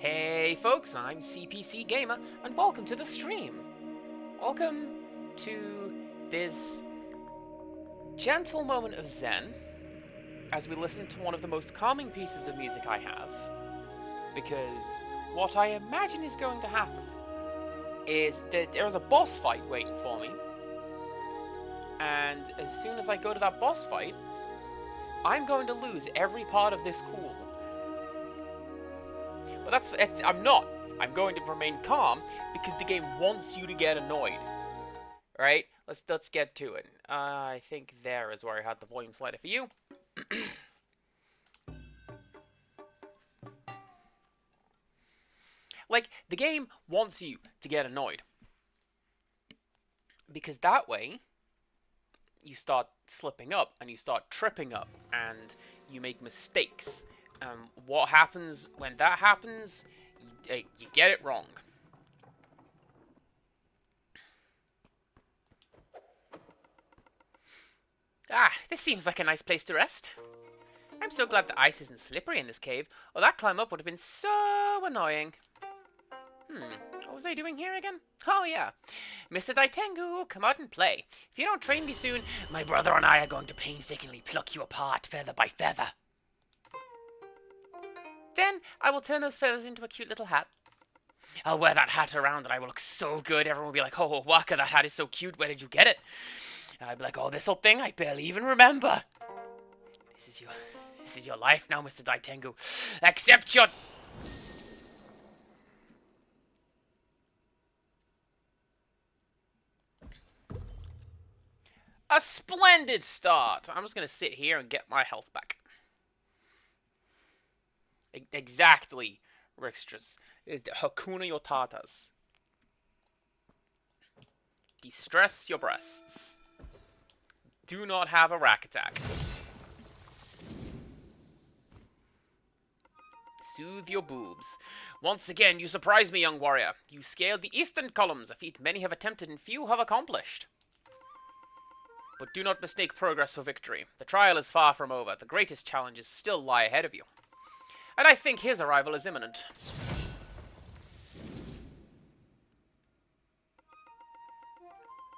Hey folks, I'm CPC Gamer, and welcome to the stream. Welcome to this gentle moment of zen as we listen to one of the most calming pieces of music I have. Because what I imagine is going to happen is that there is a boss fight waiting for me, and as soon as I go to that boss fight, I'm going to lose every part of this cool. But that's it. I'm not. I'm going to remain calm because the game wants you to get annoyed. Right? Let's get to it. I think there is where I had the volume slider for you. Like, the game wants you to get annoyed. Because that way, you start slipping up, and you start tripping up, and you make mistakes. What happens when that happens? You get it wrong. Ah, this seems like a nice place to rest. I'm so glad the ice isn't slippery in this cave, or that climb up would have been so annoying. What was I doing here again? Oh yeah. Mr. Daitengu, come out and play. If you don't train me soon, my brother and I are going to painstakingly pluck you apart, feather by feather. Then I will turn those feathers into a cute little hat. I'll wear that hat around and I will look so good. Everyone will be like, oh, Waka, that hat is so cute. Where did you get it? And I'll be like, oh, this old thing, I barely even remember. This is your life now, Mr. Daitengu. Accept your... A splendid start. I'm just going to sit here and get my health back. Exactly, Rixtras. Hakuna your tatas. De-stress your breasts. Do not have a rack attack. Soothe your boobs. Once again, you surprise me, young warrior. You scaled the eastern columns, a feat many have attempted and few have accomplished. But do not mistake progress for victory. The trial is far from over. The greatest challenges still lie ahead of you. And I think his arrival is imminent.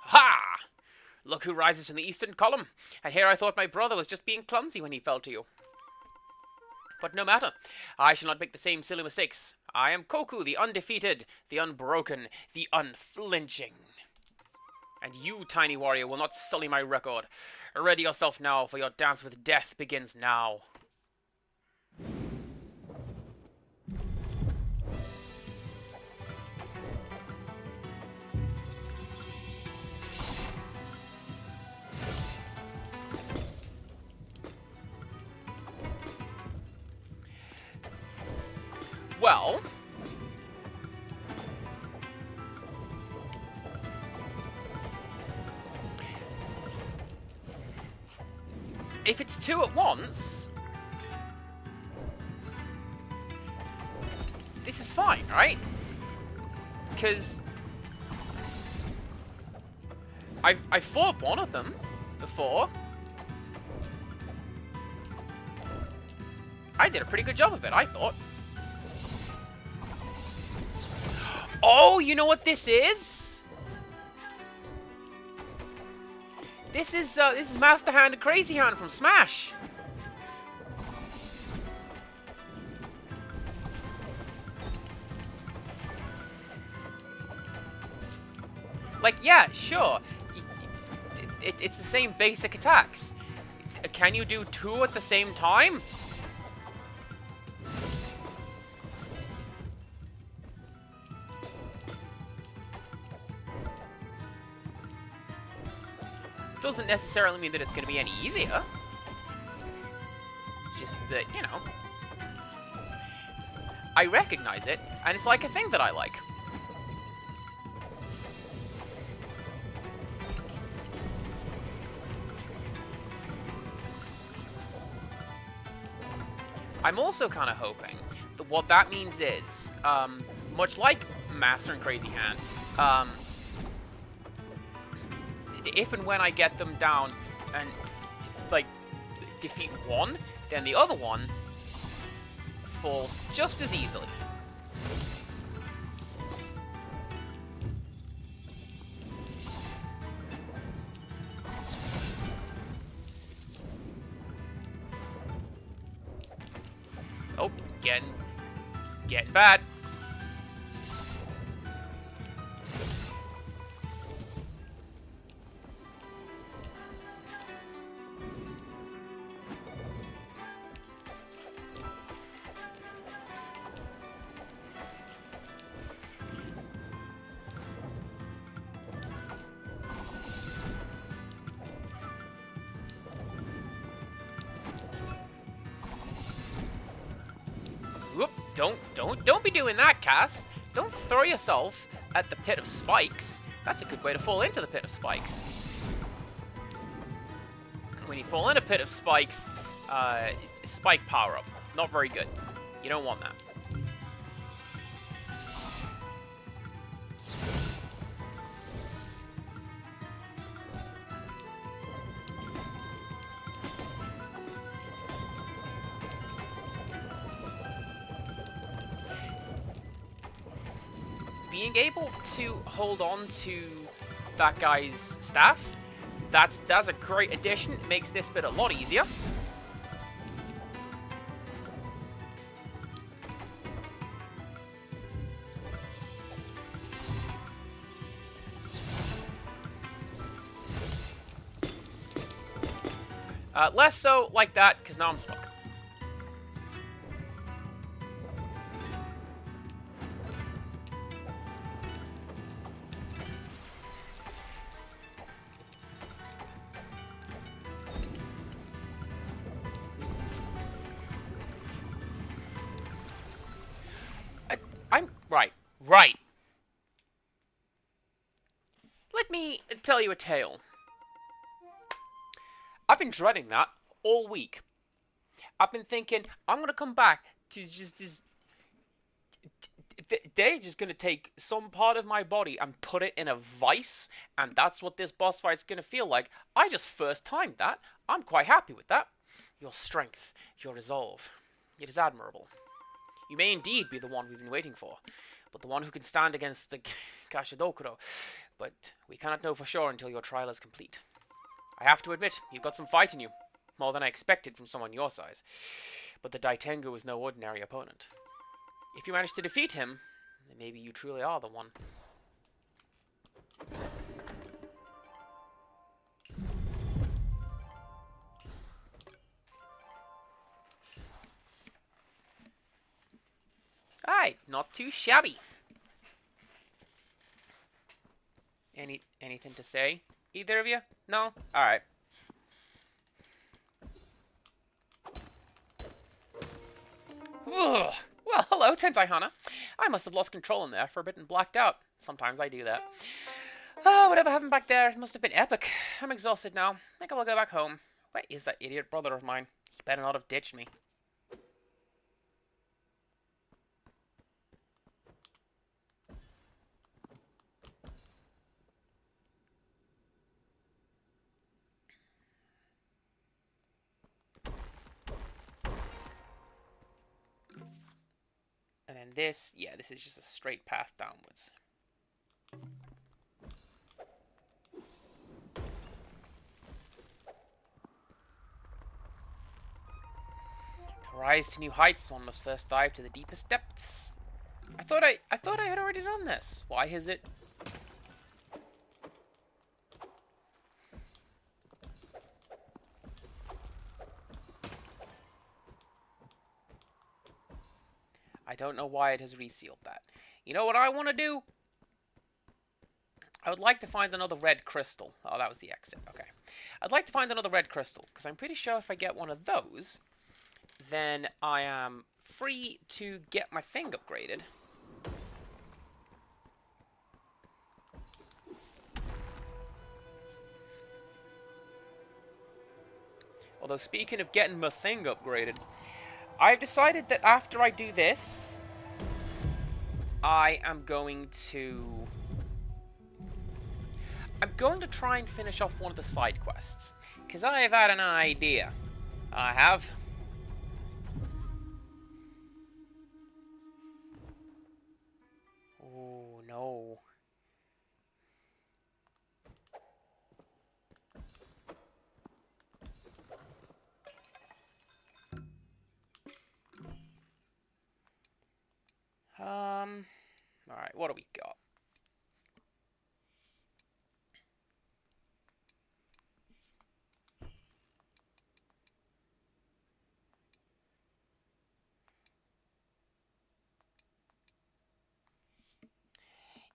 Ha! Look who rises from the eastern column. And here I thought my brother was just being clumsy when he fell to you. But no matter. I shall not make the same silly mistakes. I am Koku, the undefeated, the unbroken, the unflinching. And you, tiny warrior, will not sully my record. Ready yourself now, for your dance with death begins now. Well... if it's two at once... this is fine, right? Because... I've fought one of them before. I did a pretty good job of it, I thought. Oh, you know what this is? This is Master Hand and Crazy Hand from Smash. Like, yeah, sure. It's the same basic attacks. Can you do two at the same time? Doesn't necessarily mean that it's going to be any easier. Just that, you know, I recognize it, and it's like a thing that I like. I'm also kind of hoping that what that means is, much like Master and Crazy Hand, if and when I get them down and, like, defeat one, then the other one falls just as easily. Getting bad. Whoop, don't be doing that, Cass. Don't throw yourself at the pit of spikes. That's a good way to fall into the pit of spikes. When you fall in a pit of spikes, spike power up. Not very good. You don't want that. Being able to hold on to that guy's staff, that's a great addition. It makes this bit a lot easier. Less so like that, because now I'm stuck. Right. Let me tell you a tale. I've been dreading that all week. I've been thinking, I'm going to come back to just this... They're just going to take some part of my body and put it in a vice, and that's what this boss fight's going to feel like. I just first timed that. I'm quite happy with that. Your strength, your resolve. It is admirable. You may indeed be the one we've been waiting for, but the one who can stand against the Kashidokuro. But we cannot know for sure until your trial is complete. I have to admit, you've got some fight in you. More than I expected from someone your size. But the Daitengu is no ordinary opponent. If you manage to defeat him, then maybe you truly are the one. Aye, not too shabby. Anything to say? Either of you? No? Alright. Ugh. Well, hello, Tentai Hana. I must have lost control in there for a bit and blacked out. Sometimes I do that. Oh, whatever happened back there, it must have been epic. I'm exhausted now. I think I will go back home. Where is that idiot brother of mine? He better not have ditched me. And then this, yeah, this is just a straight path downwards. To rise to new heights, one must first dive to the deepest depths. I thought I had already done this. Why is it? I don't know why it has resealed that. You know what I want to do? I would like to find another red crystal. Oh, that was the exit. Okay. I'd like to find another red crystal, because I'm pretty sure if I get one of those, then I am free to get my thing upgraded. Although, speaking of getting my thing upgraded, I've decided that after I do this, I am going to... I'm going to try and finish off one of the side quests. Because I have had an idea. I have. Oh, no.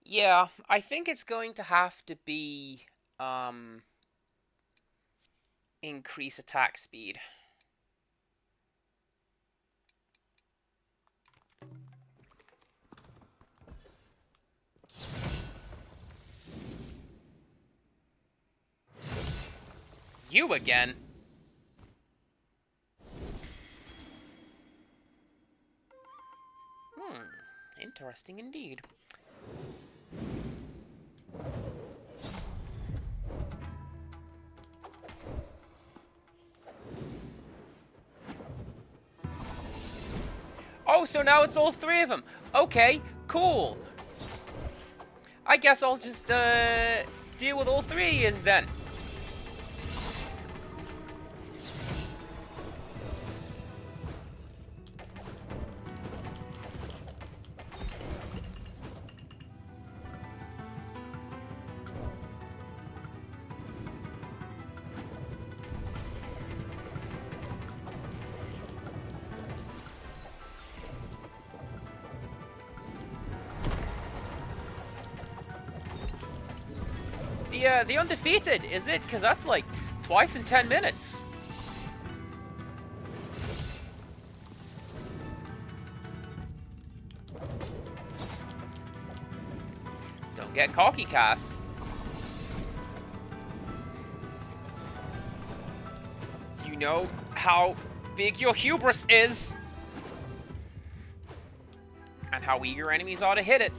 Yeah, I think it's going to have to be increase attack speed. You again? Interesting indeed. Oh, so now it's all three of them. Okay, cool. I guess I'll just deal with all three of then. The undefeated, is it? Because that's like twice in 10 minutes. Don't get cocky, Cass. Do you know how big your hubris is? And how eager enemies are to hit it.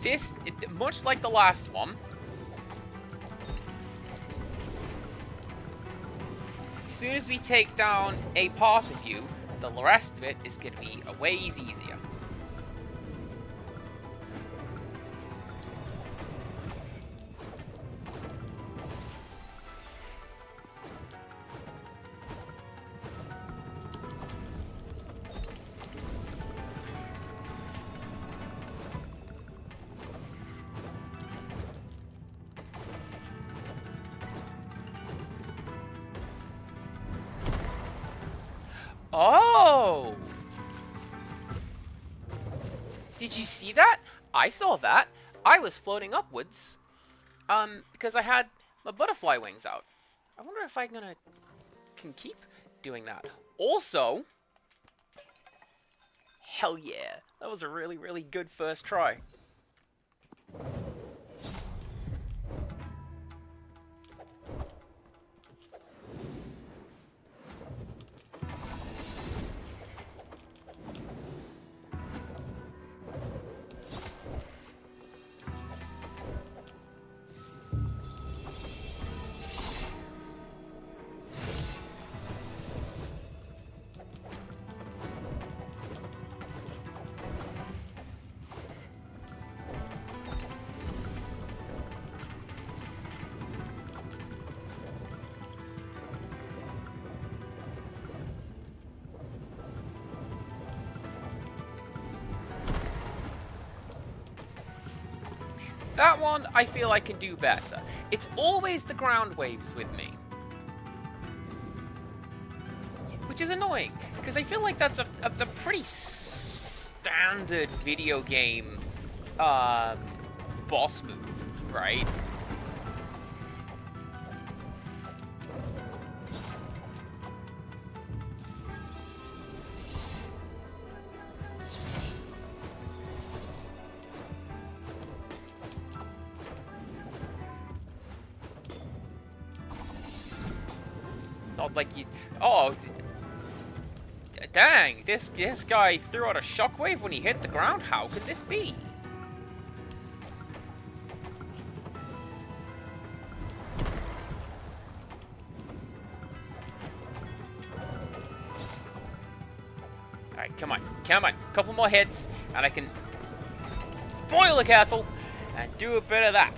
This, much like the last one, as soon as we take down a part of you, the rest of it is going to be a ways easier. Oh! Did you see that? I saw that. I was floating upwards, because I had my butterfly wings out. I wonder if can keep doing that. Also, hell yeah, that was a really, really good first try. That one, I feel I can do better. It's always the ground waves with me. Which is annoying, because I feel like that's a pretty standard video game boss move, right? Not like you... Oh, dang, this guy threw out a shockwave when he hit the ground. How could this be? Come on, come on. Couple more hits, and I can boil the kettle and do a bit of that.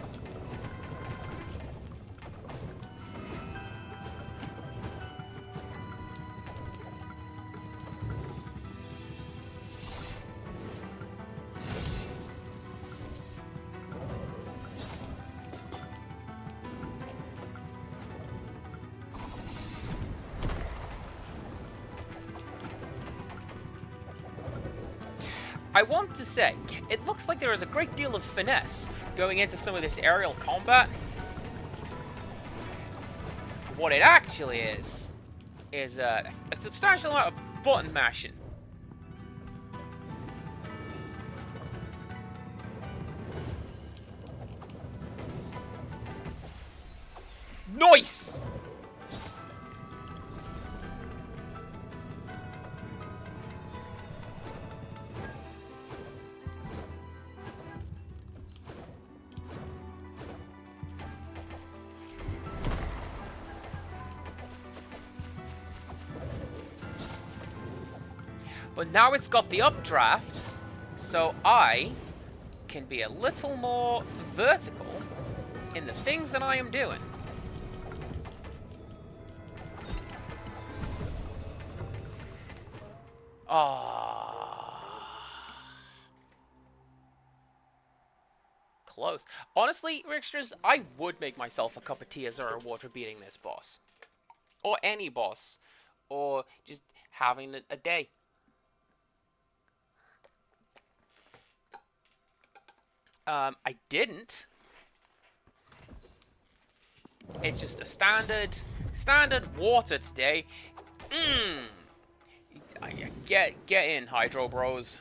I want to say, it looks like there is a great deal of finesse going into some of this aerial combat. What it actually is a substantial amount of button mashing. Nice! But now it's got the updraft, so I can be a little more vertical in the things that I am doing. Close. Honestly, Ricksters, I would make myself a cup of tea as a reward for beating this boss. Or any boss. Or just having a day. I didn't. It's just a standard water today. Get in, Hydro Bros.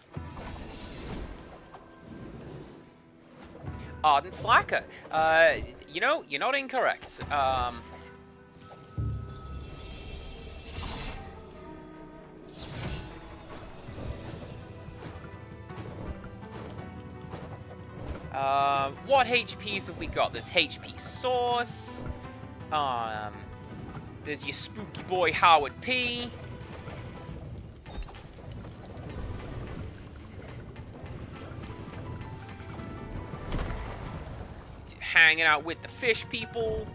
Ardent Slacker. You know, you're not incorrect. What HPs have we got? There's HP Source. There's your spooky boy Howard P. Hanging out with the fish people.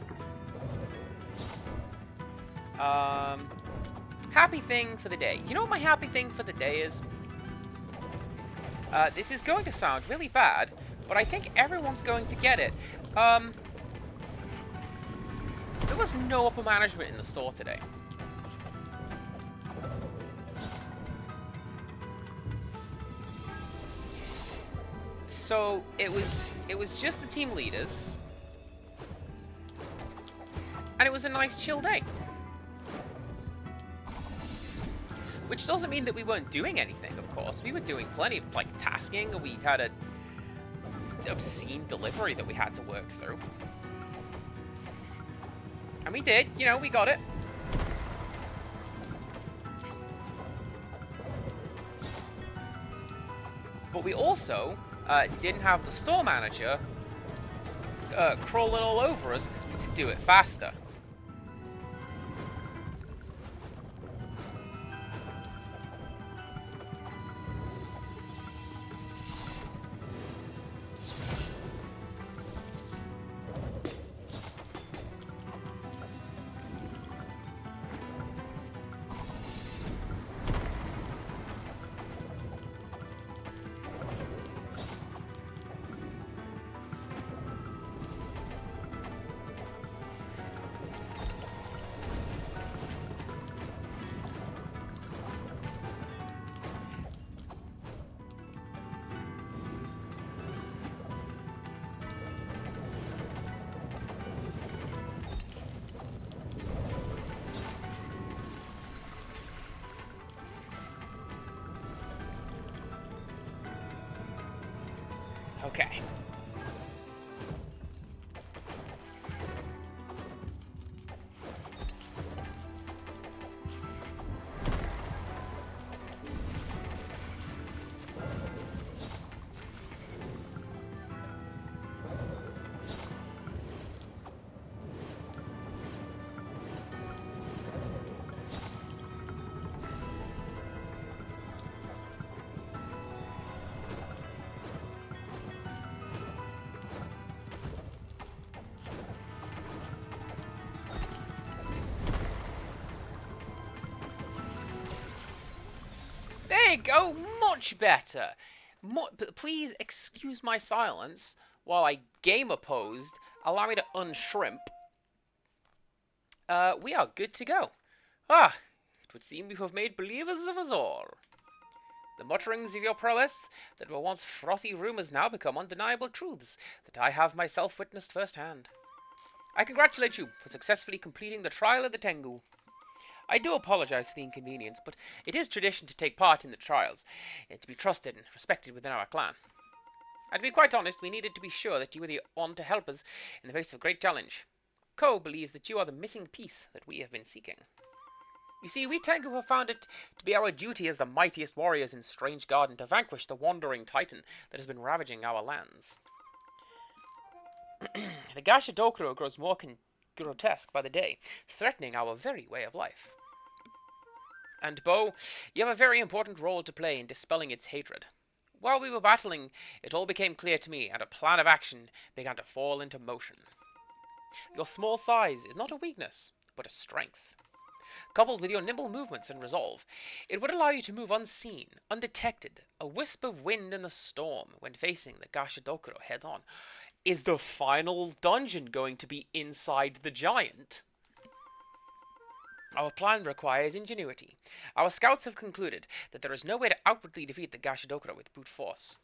Happy thing for the day. You know what my happy thing for the day is? This is going to sound really bad, but I think everyone's going to get it. There was no upper management in the store today. So it was just the team leaders, and it was a nice chill day. Which doesn't mean that we weren't doing anything, of course. We were doing plenty of, like, tasking. We had a obscene delivery that we had to work through. And we did, you know, we got it. But we also didn't have the store manager crawling all over us to do it faster. Okay. we go. Much better. Please excuse my silence while I gamer posed. Allow me to unshrimp. We are good to go. Ah, it would seem you have made believers of us all. The mutterings of your prowess that were once frothy rumours now become undeniable truths that I have myself witnessed firsthand. I congratulate you for successfully completing the trial of the Tengu. I do apologize for the inconvenience, but it is tradition to take part in the trials, and to be trusted and respected within our clan. And to be quite honest, we needed to be sure that you were the one to help us in the face of a great challenge. Ko believes that you are the missing piece that we have been seeking. You see, we Tengu have found it to be our duty as the mightiest warriors in Strange Garden to vanquish the wandering titan that has been ravaging our lands. The Gashadokuro grows more grotesque by the day, threatening our very way of life. And Bo, you have a very important role to play in dispelling its hatred. While we were battling, it all became clear to me, and a plan of action began to fall into motion. Your small size is not a weakness, but a strength. Coupled with your nimble movements and resolve, it would allow you to move unseen, undetected, a wisp of wind in the storm when facing the Gashadokuro head-on. Is the final dungeon going to be inside the giant? Our plan requires ingenuity. Our scouts have concluded that there is no way to outwardly defeat the Gashadokuro with brute force.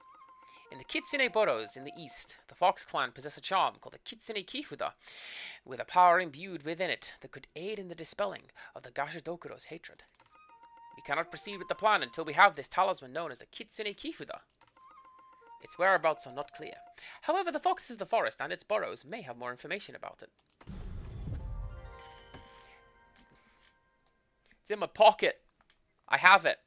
In the Kitsune Boros in the east, the Fox clan possess a charm called the Kitsune Kifuda, with a power imbued within it that could aid in the dispelling of the Gashadokuro's hatred. We cannot proceed with the plan until we have this talisman known as the Kitsune Kifuda. Its whereabouts are not clear. However, the Foxes of the Forest and its burrows may have more information about it. It's in my pocket. I have it.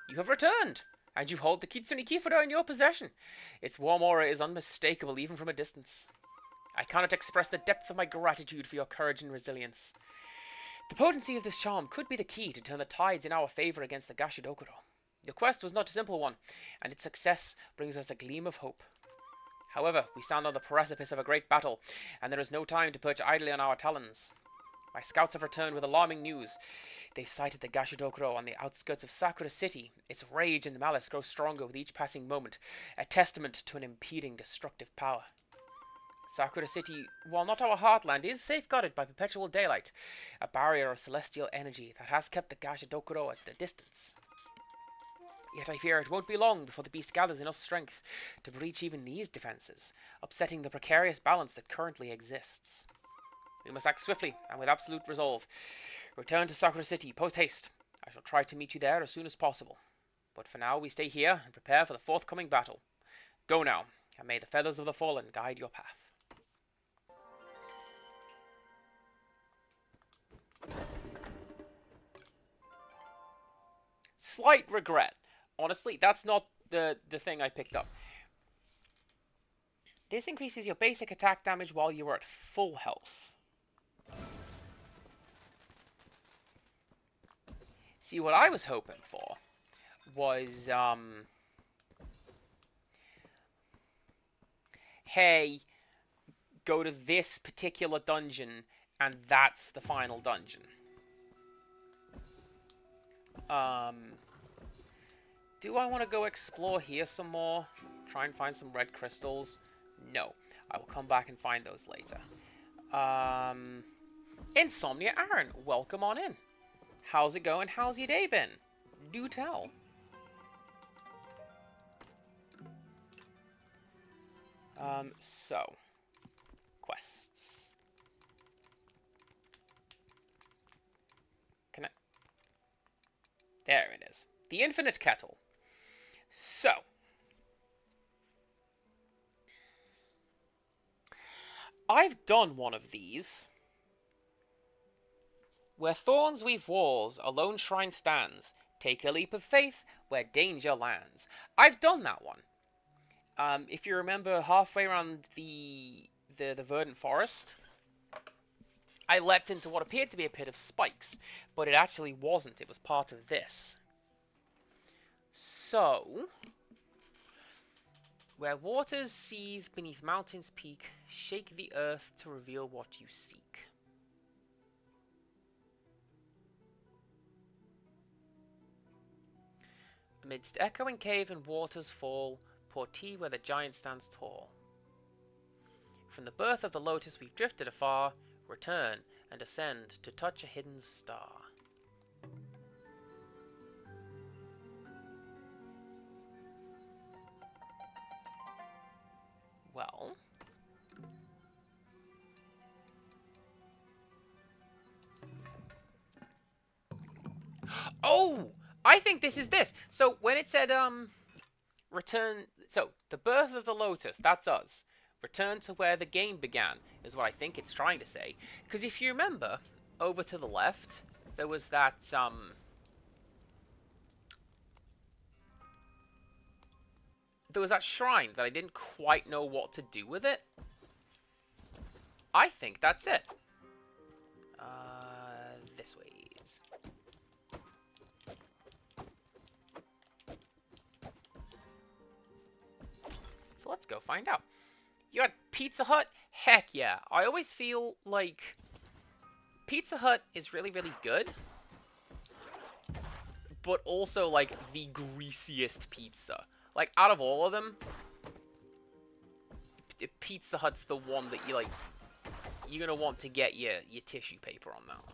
You have returned, and you hold the Kitsune Kifuda in your possession. Its warm aura is unmistakable even from a distance. I cannot express the depth of my gratitude for your courage and resilience. The potency of this charm could be the key to turn the tides in our favor against the Gashadokuro. Your quest was not a simple one, and its success brings us a gleam of hope. However, we stand on the precipice of a great battle, and there is no time to perch idly on our talons. My scouts have returned with alarming news. They've sighted the Gashadokuro on the outskirts of Sakura City. Its rage and malice grow stronger with each passing moment, a testament to an impeding destructive power. Sakura City, while not our heartland, is safeguarded by perpetual daylight, a barrier of celestial energy that has kept the Gashadokuro at a distance. Yet I fear it won't be long before the beast gathers enough strength to breach even these defenses, upsetting the precarious balance that currently exists. We must act swiftly and with absolute resolve. Return to Sakura City, post-haste. I shall try to meet you there as soon as possible. But for now, we stay here and prepare for the forthcoming battle. Go now, and may the feathers of the fallen guide your path. Slight regret. Honestly, that's not the thing I picked up. This increases your basic attack damage while you are at full health. See, what I was hoping for was, hey, go to this particular dungeon, and that's the final dungeon. Do I want to go explore here some more? Try and find some red crystals? No. I will come back and find those later. Insomnia Aaron, welcome on in. How's it going? How's your day been? Do tell. So. Quests. Can I... There it is. The Infinite Kettle. So. I've done one of these. Where thorns weave walls, a lone shrine stands. Take a leap of faith where danger lands. I've done that one. If you remember, halfway around the verdant forest, I leapt into what appeared to be a pit of spikes, but it actually wasn't. It was part of this. So, where waters seethe beneath mountains peak, shake the earth to reveal what you seek. Amidst echoing cave and waters fall, pour tea where the giant stands tall. From the birth of the Lotus we've drifted afar, return and ascend to touch a hidden star. Well... Oh! I think this is this. So, when it said, return... So, the birth of the Lotus, that's us. Return to where the game began, is what I think it's trying to say. Because if you remember, over to the left, there was that, there was that shrine that I didn't quite know what to do with it. I think that's it. This ways. So let's go find out. You got Pizza Hut? Heck yeah. I always feel like Pizza Hut is really, really good. But also, like, the greasiest pizza. Like, out of all of them, Pizza Hut's the one that you, like, you're gonna want to get your tissue paper on that one.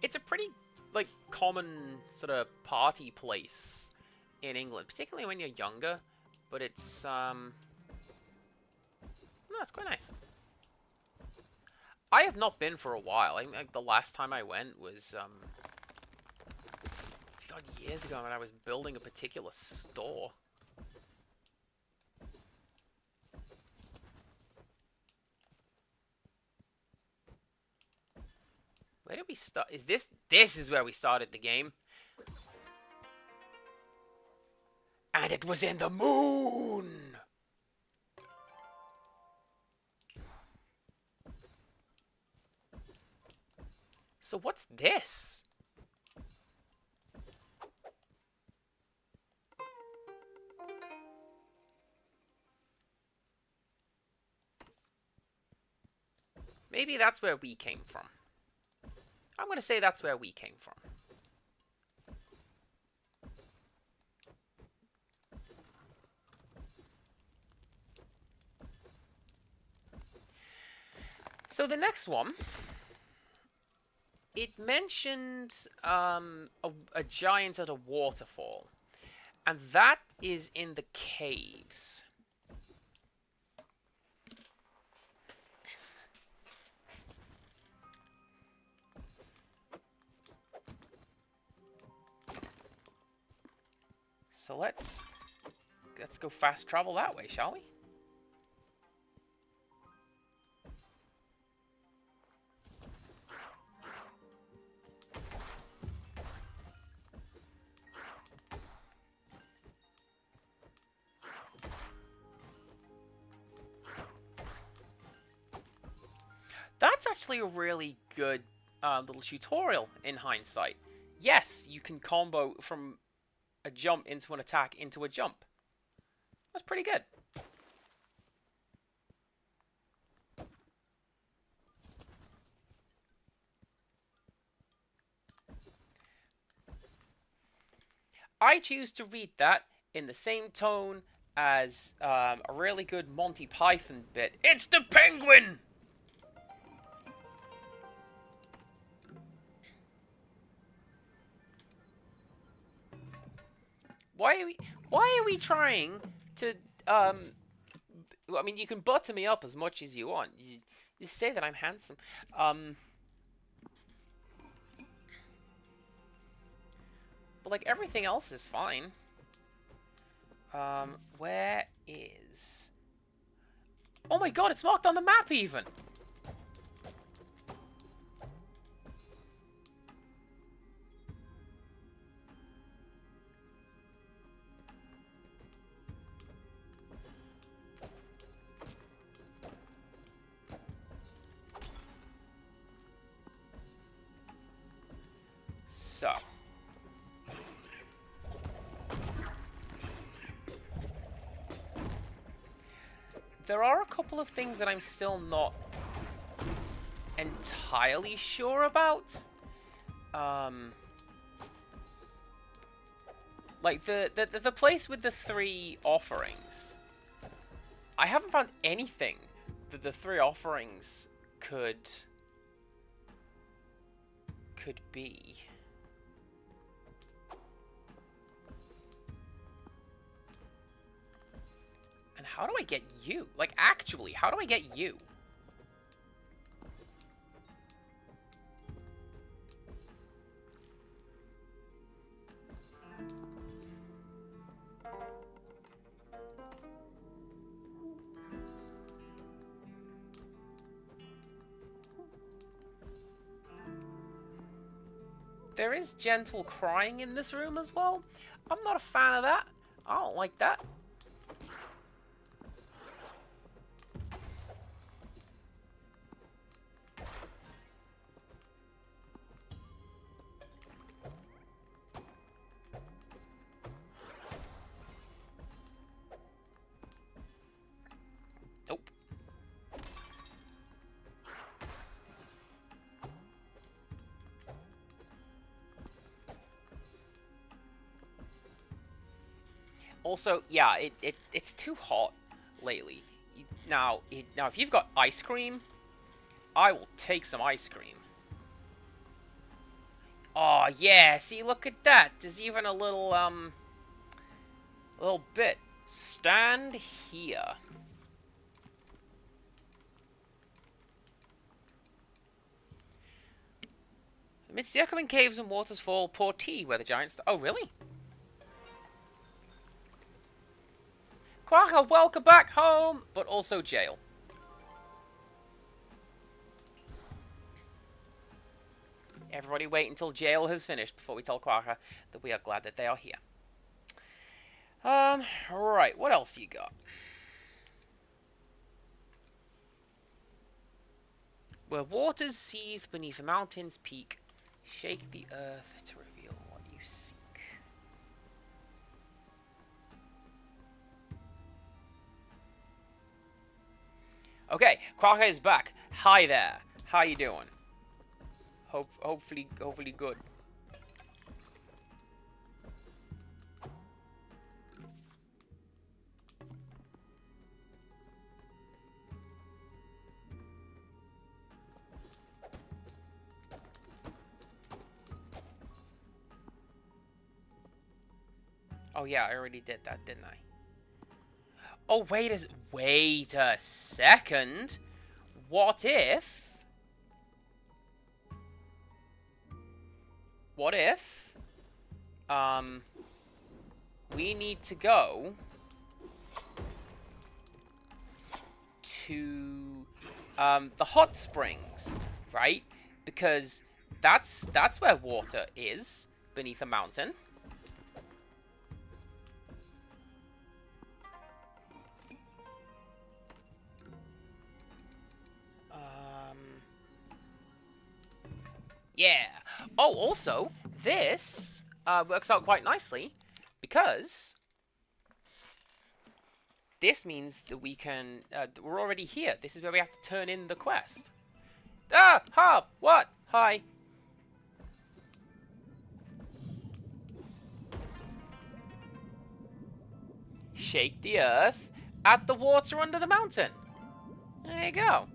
It's a pretty, like, common sort of party place in England, particularly when you're younger, but it's, no, it's quite nice. I have not been for a while. I think, like, the last time I went was, God, years ago when I was building a particular store. Where did we start? Is this... This is where we started the game. And it was in the moon! So what's this? Maybe that's where we came from. I'm going to say that's where we came from. So the next one, it mentioned a giant at a waterfall. And that is in the caves. So let's go fast travel that way, shall we? That's actually a really good little tutorial in hindsight. Yes, you can combo from a jump into an attack into a jump. That's pretty good. I choose to read that in the same tone as a really good Monty Python bit. It's the penguin! Why are we trying to, I mean, you can butter me up as much as you want. You say that I'm handsome. But, like, everything else is fine. Where is... Oh my god, it's marked on the map, even! So. There are a couple of things that I'm still not entirely sure about. Like the place with the 3 offerings. I haven't found anything that the 3 offerings could be. And how do I get you? Like, actually, how do I get you? There is gentle crying in this room as well. I'm not a fan of that. I don't like that. Nope. Also, yeah, it's too hot lately. Now, if you've got ice cream, I will take some ice cream. Oh, yeah, see, look at that. There's even a little bit. Stand here. Amidst the echoing caves and waters fall, pour tea where the giants... Oh, really? Quagga, welcome back home! But also jail. Everybody wait until jail has finished before we tell Quagga that we are glad that they are here. Right, what else you got? Where waters seethe beneath a mountain's peak, shake the earth to reveal what you seek. Okay, Quagga is back. Hi there. How you doing? Hopefully good. Oh yeah, I already did that, didn't I? Oh, wait a second. What if... we need to go to, the hot springs, right? Because that's where water is, beneath a mountain. Yeah. Oh, also, this works out quite nicely because this means that we can. We're already here. This is where we have to turn in the quest. Ah, ha! What? Hi. Shake the earth at the water under the mountain. There you go.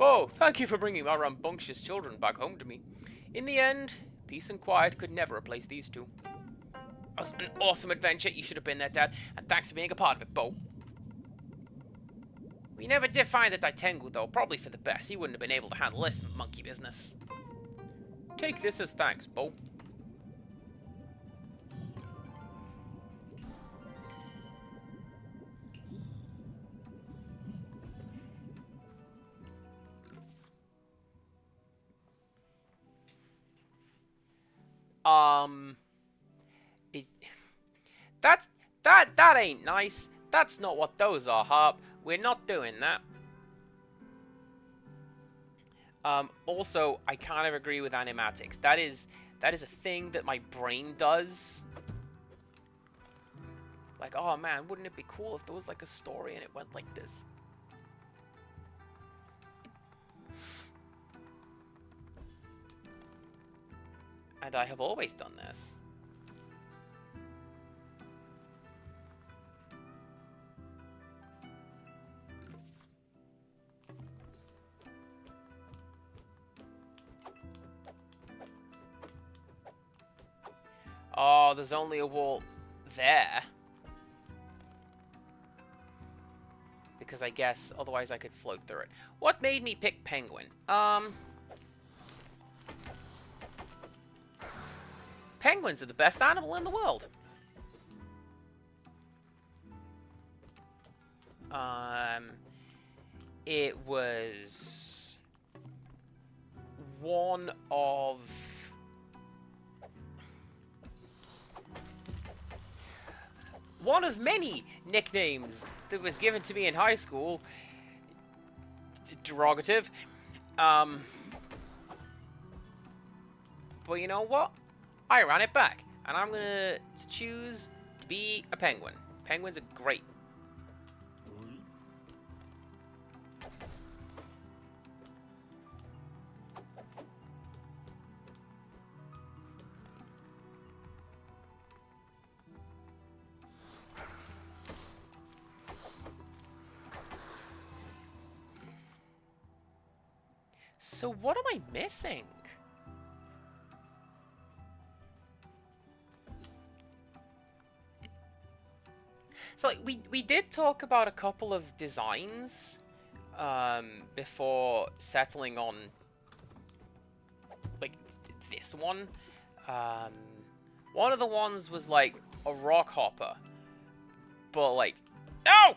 Oh, thank you for bringing our rambunctious children back home to me. In the end, peace and quiet could never replace these two. It was an awesome adventure. You should have been there, Dad. And thanks for being a part of it, Bo. We never did find the Tengu, though. Probably for the best. He wouldn't have been able to handle this monkey business. Take this as thanks, Bo. That ain't nice. That's not what those are, Harp. We're not doing that. Also, I kind of agree with animatics. That is a thing that my brain does. Like, oh man, wouldn't it be cool if there was like a story and it went like this? And I have always done this. Oh, there's only a wall there. Because I guess otherwise I could float through it. What made me pick penguin? Penguins are the best animal in the world. It was one of many nicknames that was given to me in high school. Derogative. But you know what? I ran it back, and I'm gonna choose to be a penguin. Penguins are great. So what am I missing? So like we did talk about a couple of designs before settling on like this one. One of the ones was like a rock hopper, but like no.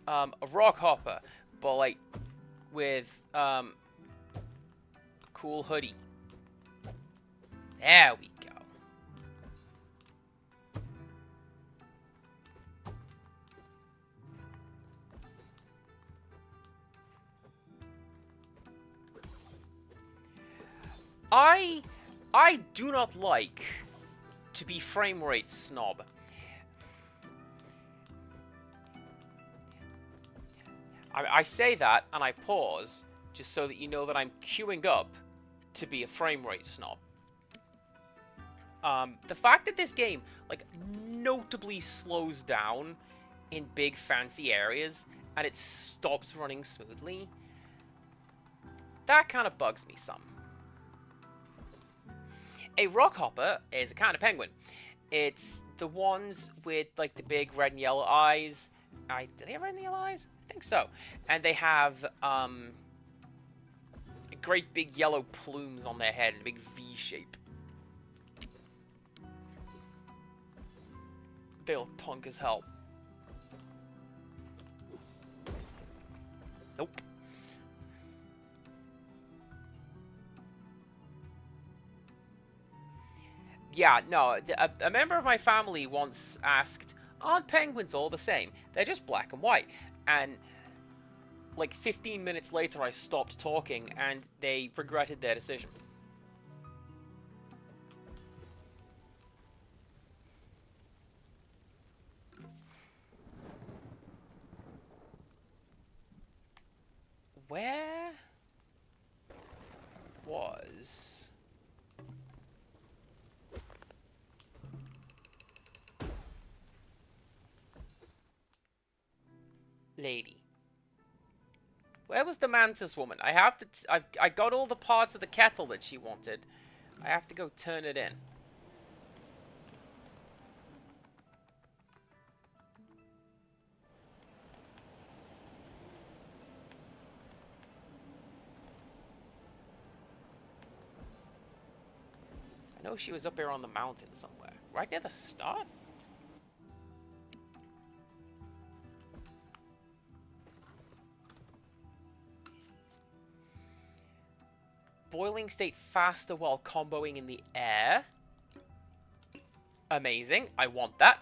A rock hopper, but like with cool hoodie. There we go. I do not like to be frame rate snob. I say that, and I pause, just so that you know that I'm queuing up to be a frame rate snob. The fact that this game, like, notably slows down in big fancy areas, and it stops running smoothly, that kind of bugs me some. A rockhopper is a kind of penguin. It's the ones with, like, the big red and yellow eyes. Do they have red and yellow eyes? I think so. And they have great big yellow plumes on their head and a big V shape. They look punk as hell. Nope. Yeah, no, a member of my family once asked, aren't penguins all the same? They're just black and white. And like 15 minutes later, I stopped talking, and they regretted their decision. Where was... lady? Where was the mantis woman? I have to... I got all the parts of the kettle that she wanted. I have to go turn it in. I know she was up here on the mountain somewhere. Right near the start? Boiling state faster while comboing in the air. Amazing. I want that.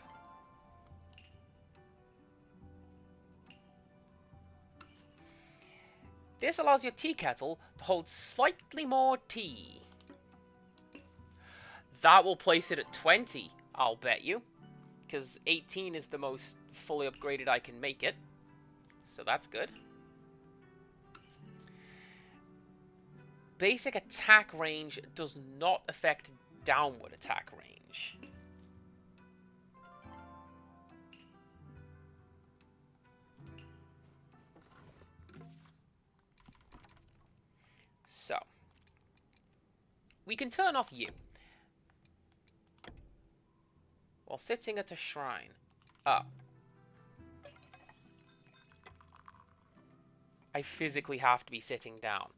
This allows your tea kettle to hold slightly more tea. That will place it at 20, I'll bet you. Because 18 is the most fully upgraded I can make it. So that's good. Basic attack range does not affect downward attack range. So, we can turn off you. While sitting at a shrine. Oh. I physically have to be sitting down.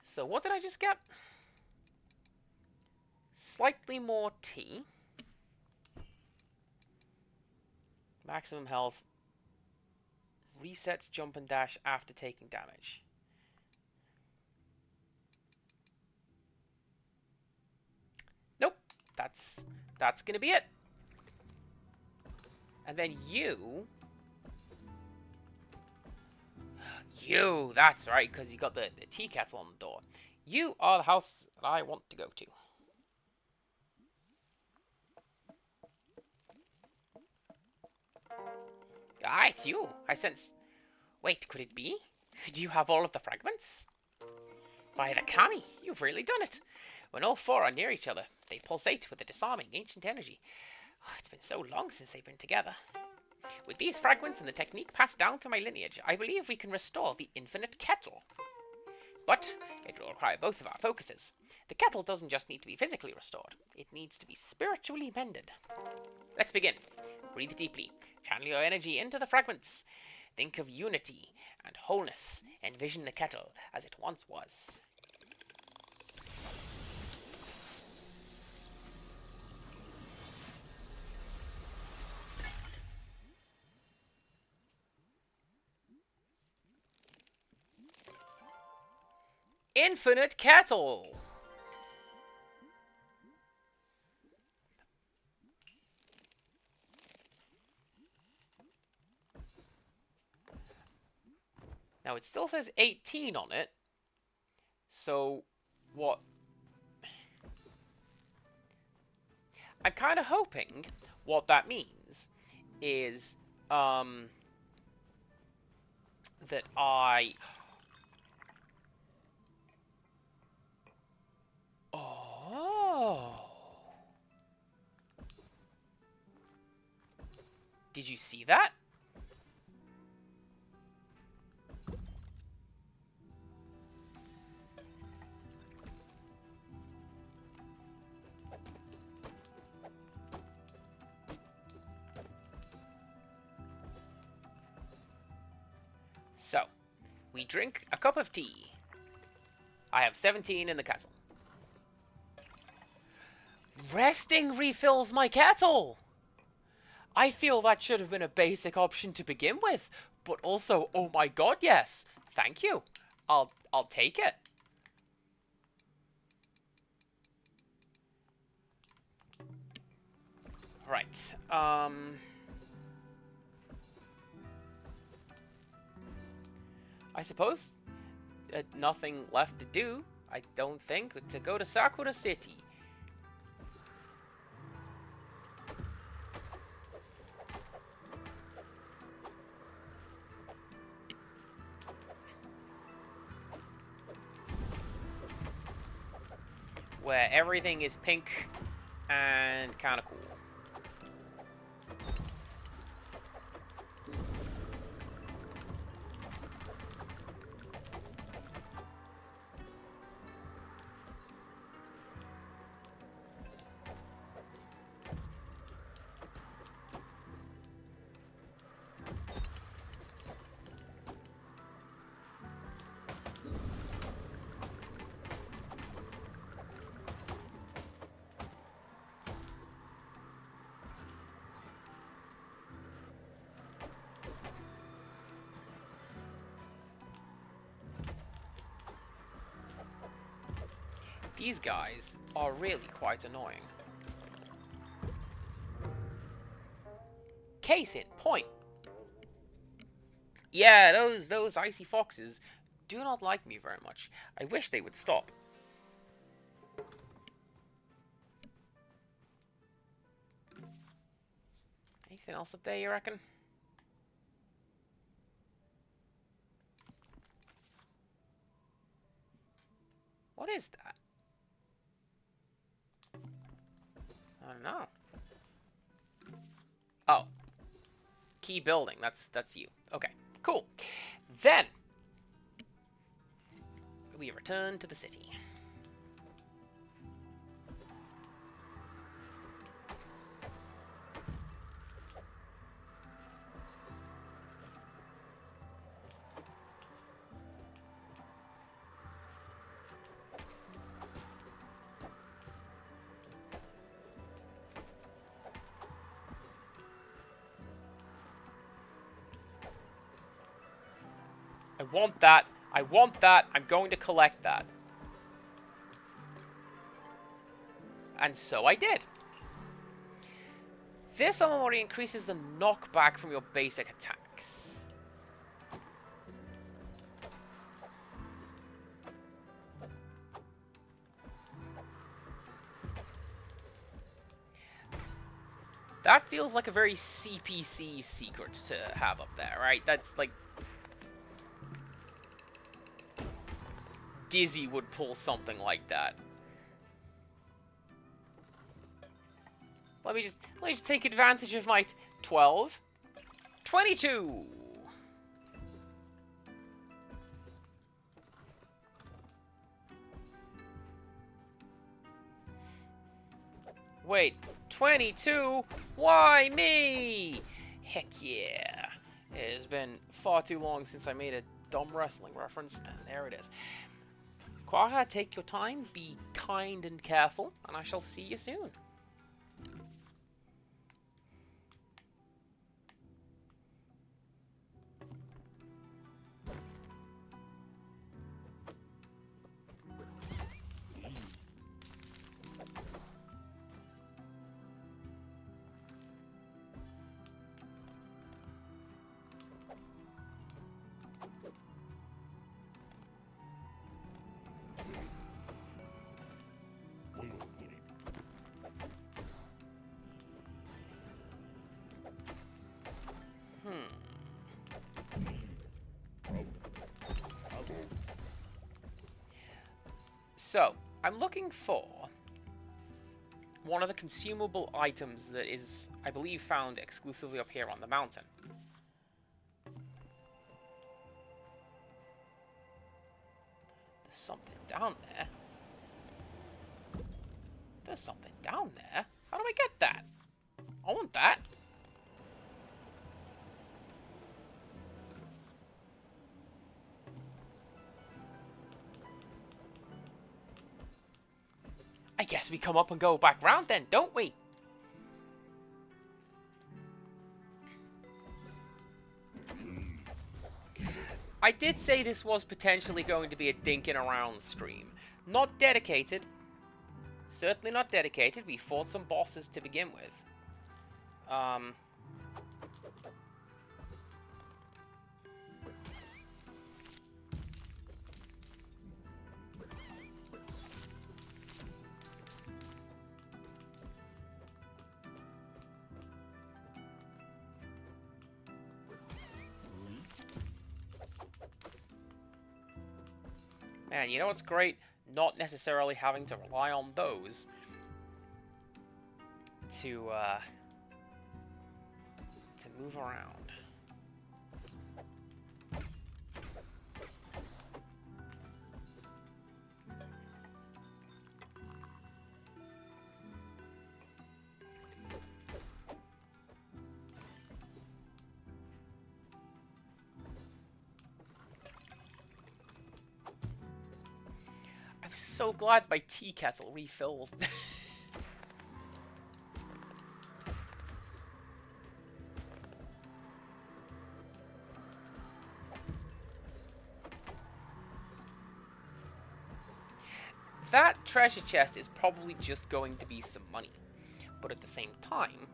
So what did I just get? Slightly more tea. Maximum health. Resets jump and dash after taking damage. Nope. That's gonna be it. And then you, that's right, because you got the tea kettle on the door. You are the house that I want to go to. Ah, it's you. I sense... Wait, could it be? Do you have all of the fragments? By the kami, you've really done it. When all four are near each other, they pulsate with a disarming ancient energy. Oh, it's been so long since they've been together. With these fragments and the technique passed down through my lineage, I believe we can restore the infinite kettle. But it will require both of our focuses. The kettle doesn't just need to be physically restored, it needs to be spiritually mended. Let's begin. Breathe deeply. Channel your energy into the fragments. Think of unity and wholeness. Envision the kettle as it once was. Infinite kettle! Now, it still says 18 on it. So, what... I'm kind of hoping what that means is, that I... Oh! Did you see that? So, we drink a cup of tea. I have 17 in the kettle. Resting refills my kettle! I feel that should have been a basic option to begin with, but also, oh my god, yes! Thank you. I'll take it. Right, I suppose nothing left to do, I don't think, to go to Sakura City. Where everything is pink and kind of cool. These guys are really quite annoying. Case in point. Yeah, those icy foxes do not like me very much. I wish they would stop. Anything else up there, you reckon? What is that? I don't know. Oh. Key building. That's you. Okay. Cool. Then we return to the city. I want that. I want that. I'm going to collect that. And so I did. This Omamori increases the knockback from your basic attacks. That feels like a very CPC secret to have up there, right? That's like... Dizzy would pull something like that. Let me just take advantage of my 12. 22! Wait, 22? Why me? Heck yeah. It has been far too long since I made a dumb wrestling reference, and there it is. Quagga, take your time, be kind and careful, and I shall see you soon. So, I'm looking for one of the consumable items that is, I believe, found exclusively up here on the mountain. There's something down there. There's something down there? How do I get that? I want that. I guess we come up and go back round then, don't we? I did say this was potentially going to be a dinking around stream. Not dedicated. Certainly not dedicated. We fought some bosses to begin with. Man, you know what's great? Not necessarily having to rely on those to move around. I'm so glad my tea kettle refills. That treasure chest is probably just going to be some money. But at the same time...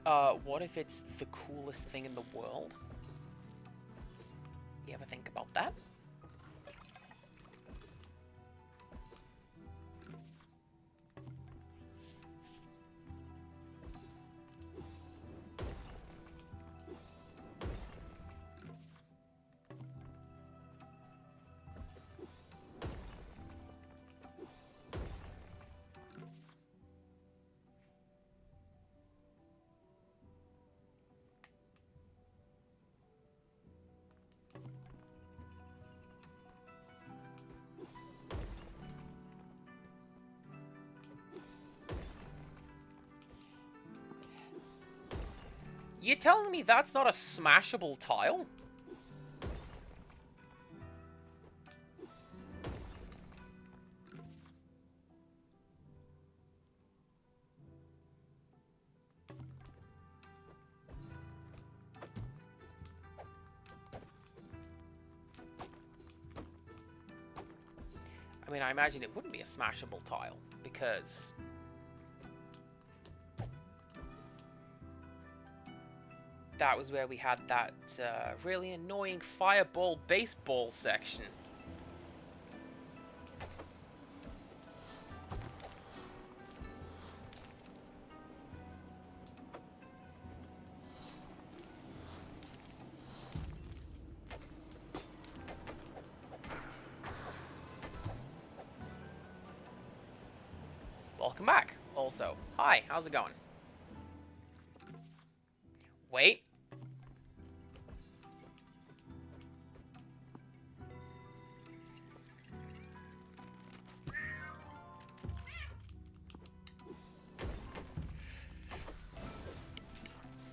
What if it's the coolest thing in the world? You ever think about that? You're telling me that's not a smashable tile? I mean, I imagine it wouldn't be a smashable tile, because that was where we had that really annoying fireball baseball section. Welcome back, also. Hi, how's it going? Wait.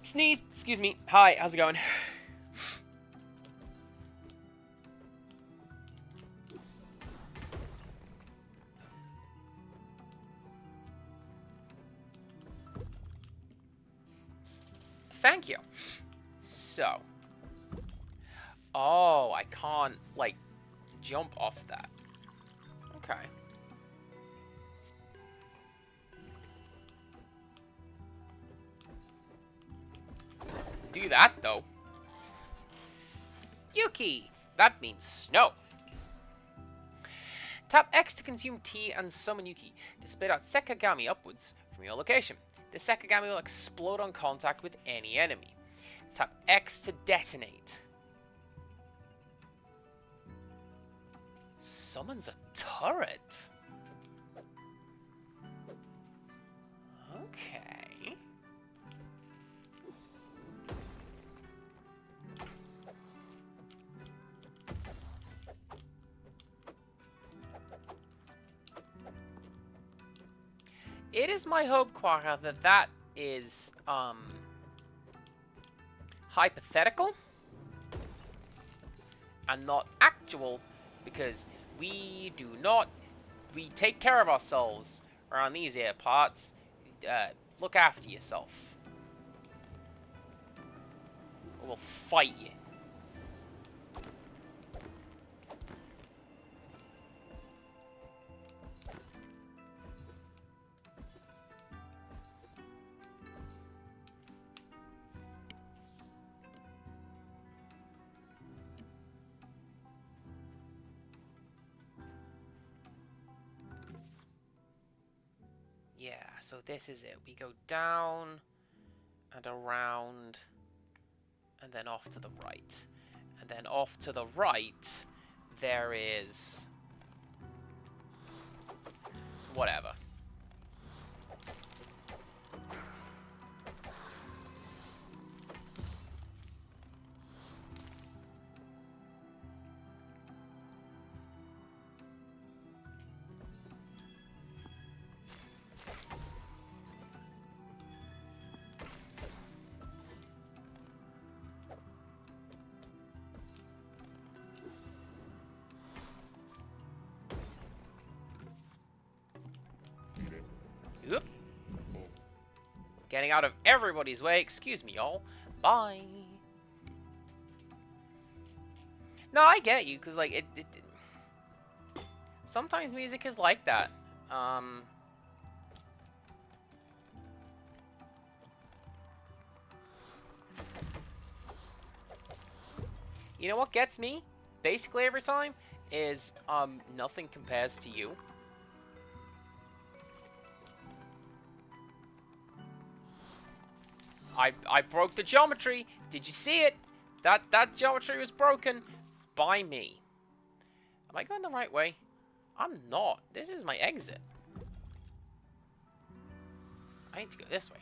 Sneeze! Excuse me. Hi, how's it going? Thank you. So. Oh, I can't, like, jump off that. Okay. Do that, though. Yuki! That means snow. Tap X to consume tea and summon Yuki to spit out Sekigami upwards from your location. The Sekigami will explode on contact with any enemy. Tap X to detonate. Summons a turret? Okay. It is my hope, Quagga, that that is, hypothetical and not actual, because we take care of ourselves around these here parts. Look after yourself, or we'll fight you. Yeah, so this is it. We go down and around and then off to the right. And then off to the right, there is whatever. Oop. Getting out of everybody's way. Excuse me, y'all. Bye. No, I get you, because, like, it sometimes music is like that. You know what gets me? Basically every time is, nothing compares to you. I broke the geometry. Did you see it? That geometry was broken by me. Am I going the right way? I'm not. This is my exit. I need to go this way.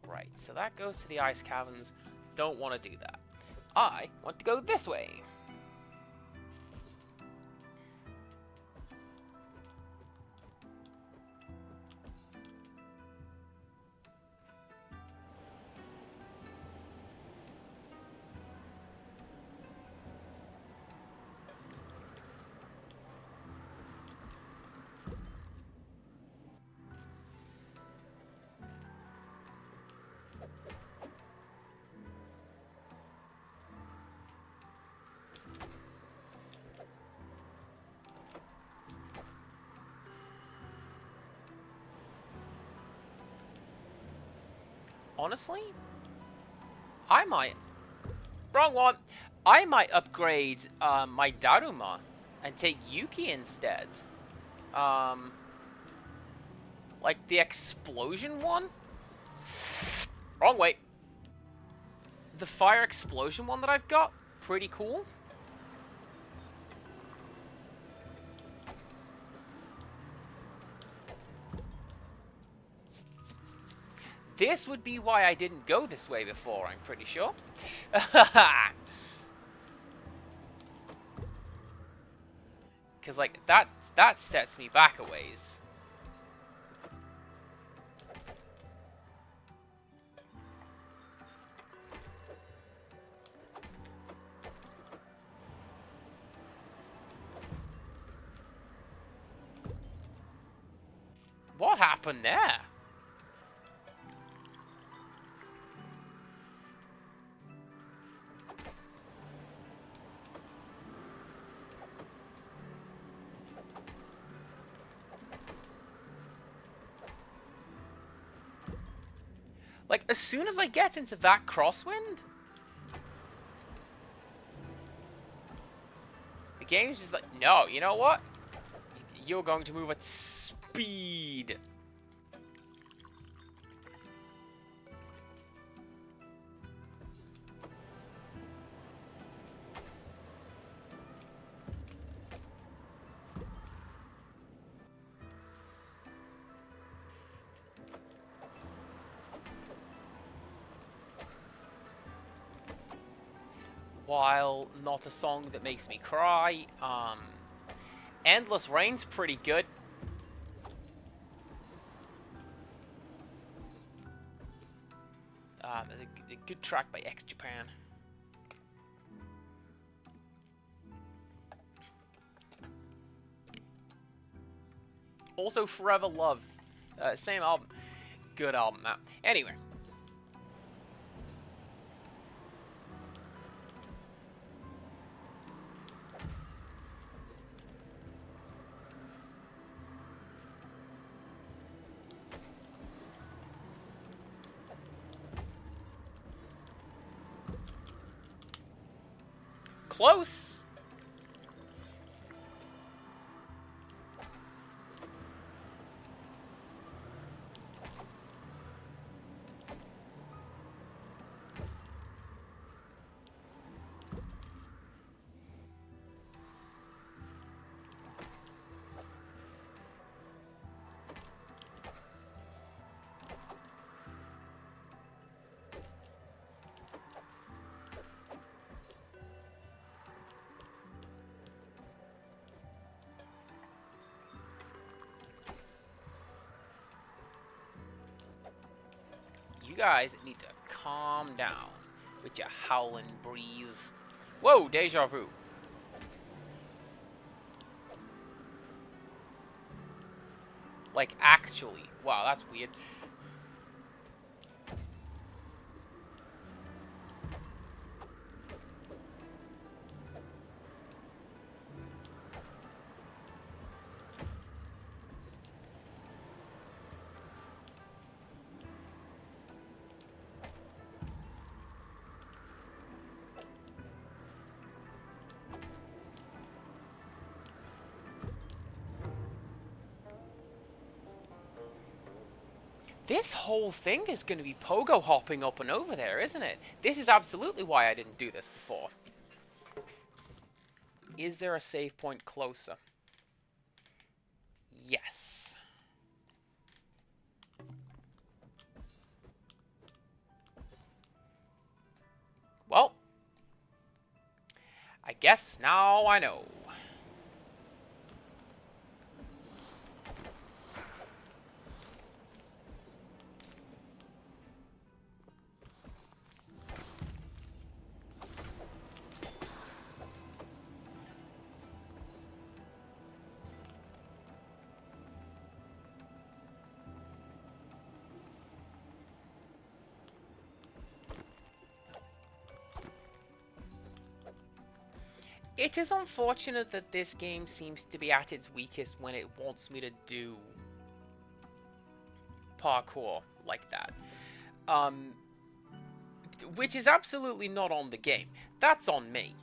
Right, so that goes to the ice caverns. Don't want to do that. I want to go this way. Honestly, I might... Wrong one! I might upgrade my Daruma and take Yuki instead. Like the explosion one? Wrong way. The fire explosion one that I've got, pretty cool. This would be why I didn't go this way before, I'm pretty sure. Because, like, that sets me back a ways. What happened there? Like, as soon as I get into that crosswind, the game's just like, no, you know what? You're going to move at speed. While not a song that makes me cry, Endless Rain's pretty good. A good track by X Japan. Also, Forever Love, same album, good album. Anyway. Close. You guys need to calm down with your howling breeze. Whoa, deja vu. Like, actually. Wow, that's weird. This whole thing is going to be pogo hopping up and over there, isn't it? This is absolutely why I didn't do this before. Is there a save point closer? Yes. Well, I guess now I know. It is unfortunate that this game seems to be at its weakest when it wants me to do parkour like that. Which is absolutely not on the game. That's on me.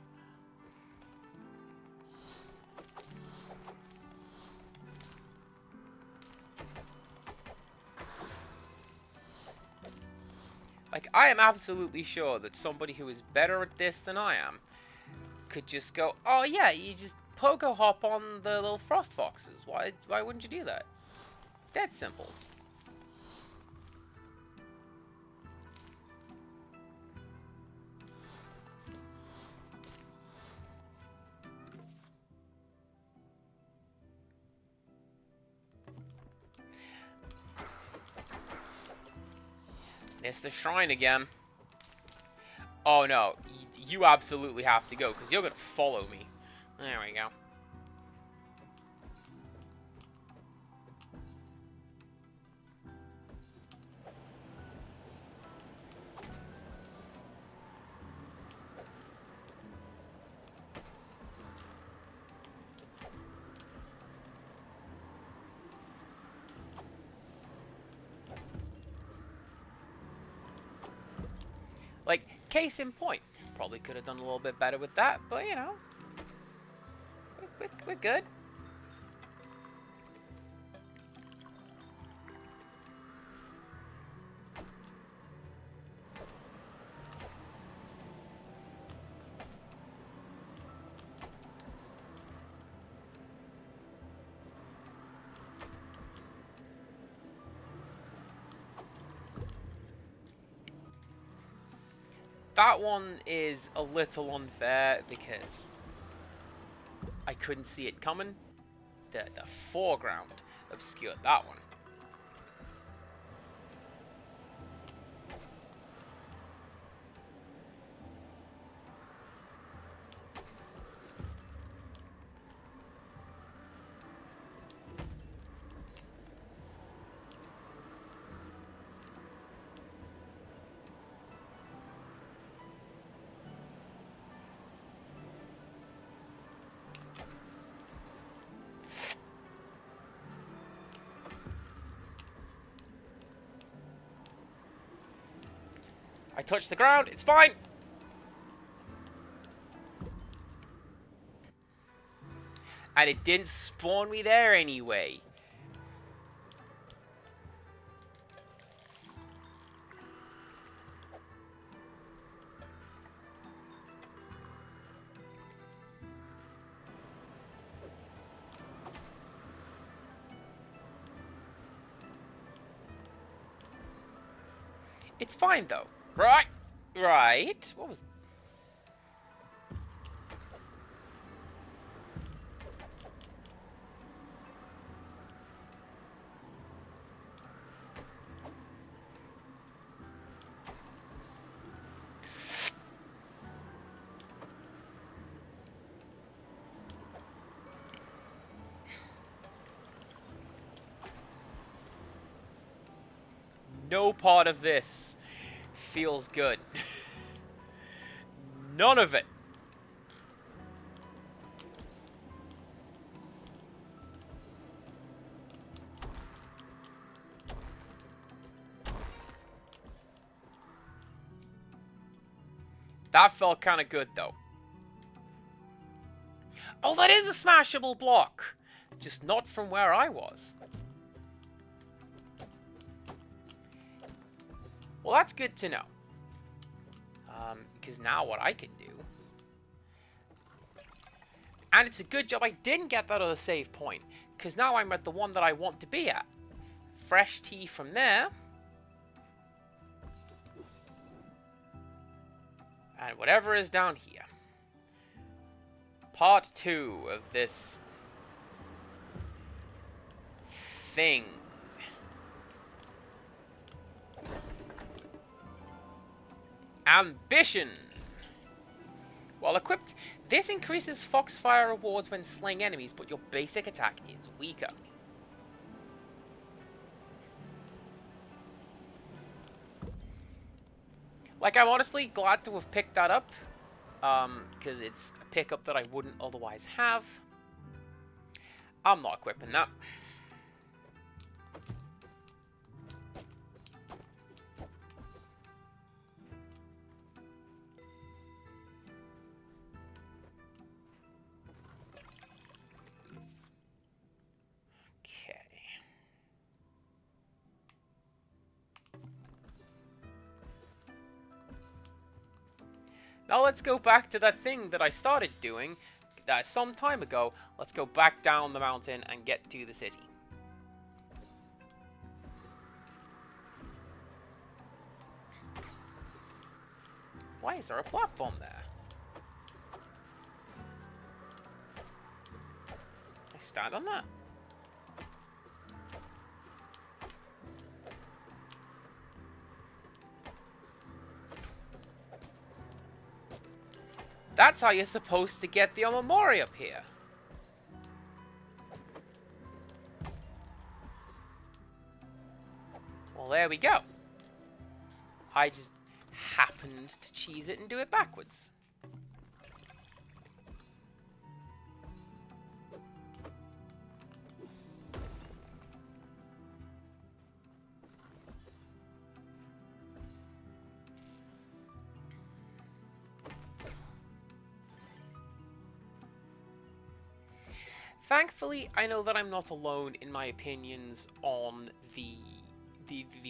Like, I am absolutely sure that somebody who is better at this than I am could just go, oh yeah, you just pogo hop on the little frost foxes. Why wouldn't you do that? Dead simples. It's the shrine again. Oh no, you absolutely have to go, because you're going to follow me. There we go. Like, case in point. Probably could have done a little bit better with that, but you know. We're good. That one is a little unfair because I couldn't see it coming. The foreground obscured that one. I touched the ground, it's fine! And it didn't spawn me there anyway. It's fine though. Right. Right. What was... No part of this feels good. None of it. That felt kind of good, though. Oh, that is a smashable block. Just not from where I was. Well, that's good to know. Because now what I can do... And it's a good job I didn't get that other save point. Because now I'm at the one that I want to be at. Fresh tea from there. And whatever is down here. Part 2 of this... thing. Ambition! While equipped, this increases Foxfire rewards when slaying enemies, but your basic attack is weaker. Like, I'm honestly glad to have picked that up, because it's a pickup that I wouldn't otherwise have. I'm not equipping that. Now let's go back to that thing that I started doing some time ago. Let's go back down the mountain and get to the city. Why is there a platform there? I stand on that. That's how you're supposed to get the Omamori up here. Well, there we go. I just happened to cheese it and do it backwards. Thankfully, I know that I'm not alone in my opinions on the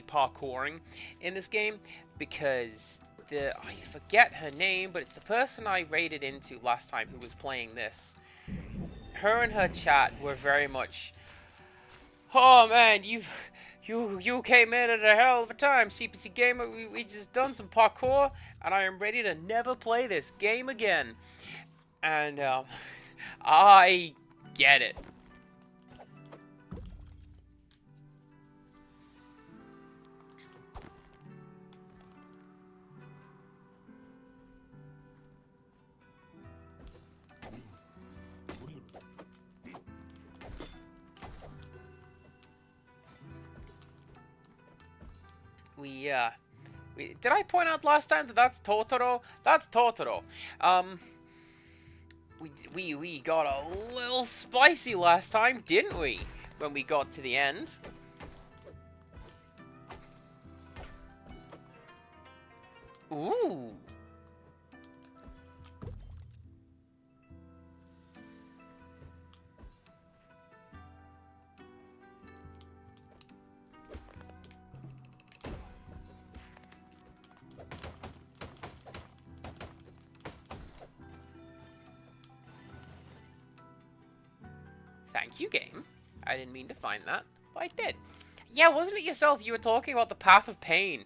parkouring in this game, because I forget her name, but it's the person I raided into last time who was playing this. Her and her chat were very much, "Oh man, you came in at a hell of a time, CPC Gamer. We just done some parkour, and I am ready to never play this game again." And I get it. Did I point out last time that that's Totoro? That's Totoro. We got a little spicy last time, didn't we? When we got to the end. Ooh. Thank you, game. I didn't mean to find that, but I did. Yeah, wasn't it yourself? You were talking about the Path of Pain,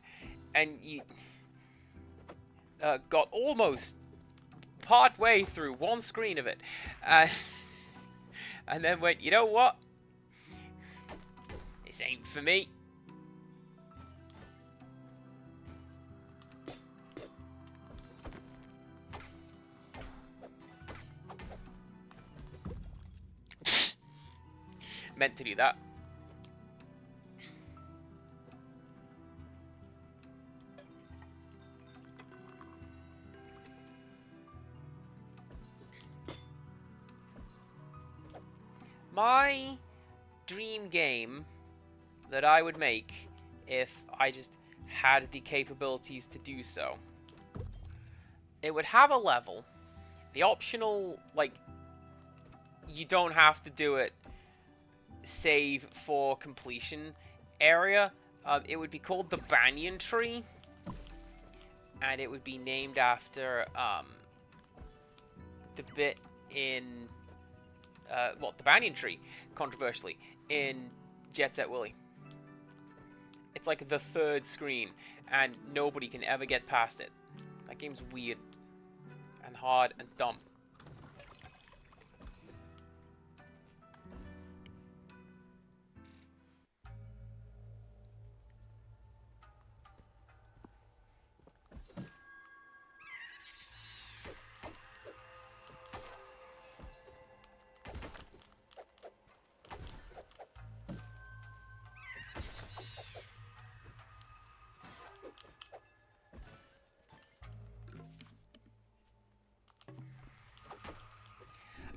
and you got almost part way through one screen of it, and then went, you know what? This ain't for me. Meant to do that. My dream game that I would make if I just had the capabilities to do so. It would have a level. The optional, like, you don't have to do it, save for completion area. It would be called the Banyan Tree. and it would be named after the bit in the banyan tree, controversially, in Jet Set Willy. It's like the third screen, and nobody can ever get past it. That game's weird and hard and dumb.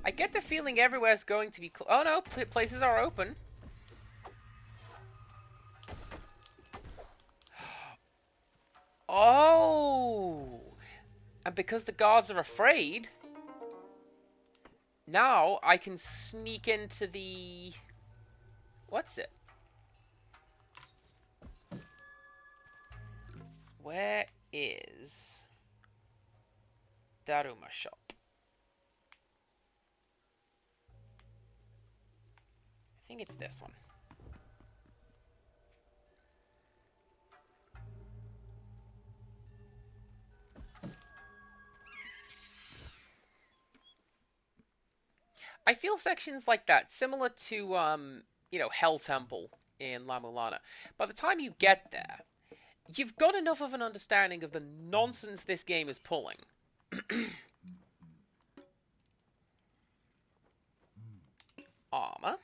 I get the feeling everywhere's going to be... oh no, places are open. Oh! And because the guards are afraid, now I can sneak into the... what's it? Where is Daruma shop? I think it's this one. I feel sections like that, similar to, you know, Hell Temple in La Mulana. By the time you get there, you've got enough of an understanding of the nonsense this game is pulling. Armor.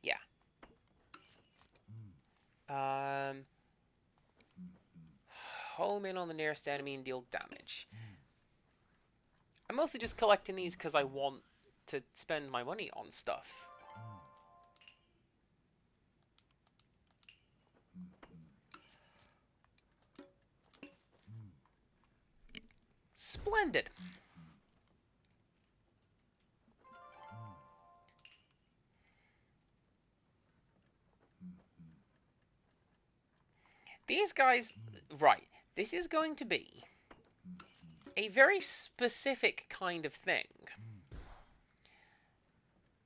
Yeah. Home in on the nearest enemy and deal damage. I'm mostly just collecting these because I want to spend my money on stuff. Splendid. These guys... right. This is going to be a very specific kind of thing.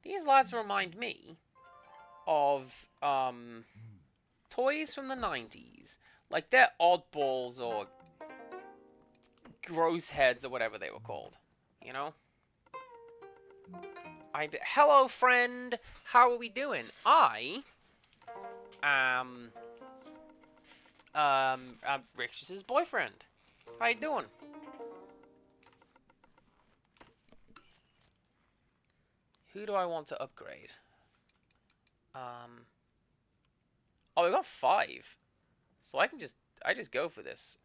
These lads remind me of toys from the 90s. Like they're oddballs or gross heads or whatever they were called. You know? Hello, friend. How are we doing? I am Rich's boyfriend. How you doing? Who do I want to upgrade? Oh, we got 5. So I just go for this.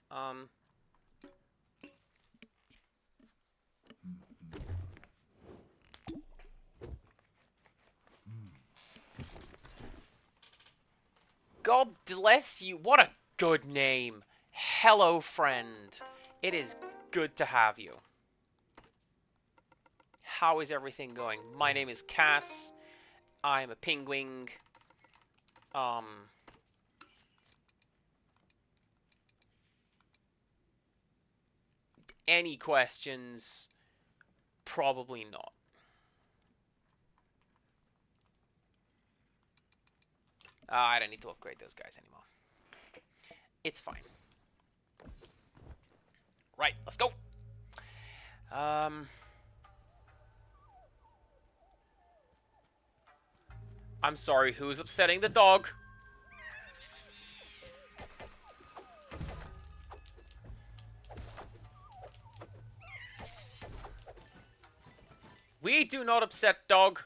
God bless you. What a good name. Hello, friend. It is good to have you. How is everything going? My name is Cass. I'm a penguin. Any questions? Probably not. I don't need to upgrade those guys anymore. It's fine. Right, let's go. I'm sorry, who's upsetting the dog? We do not upset dog.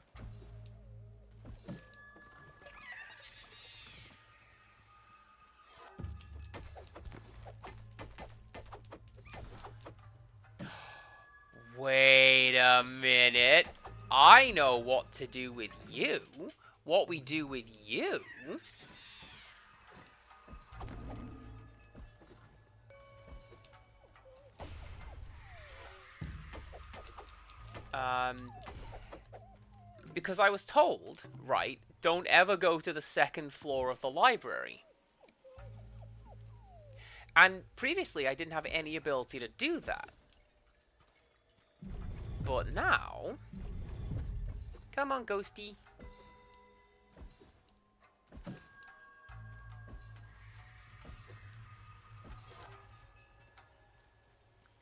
Wait a minute. I know what to do with you. What we do with you. Because I was told, right, don't ever go to the second floor of the library. And previously I didn't have any ability to do that. But now... Come on, Ghosty.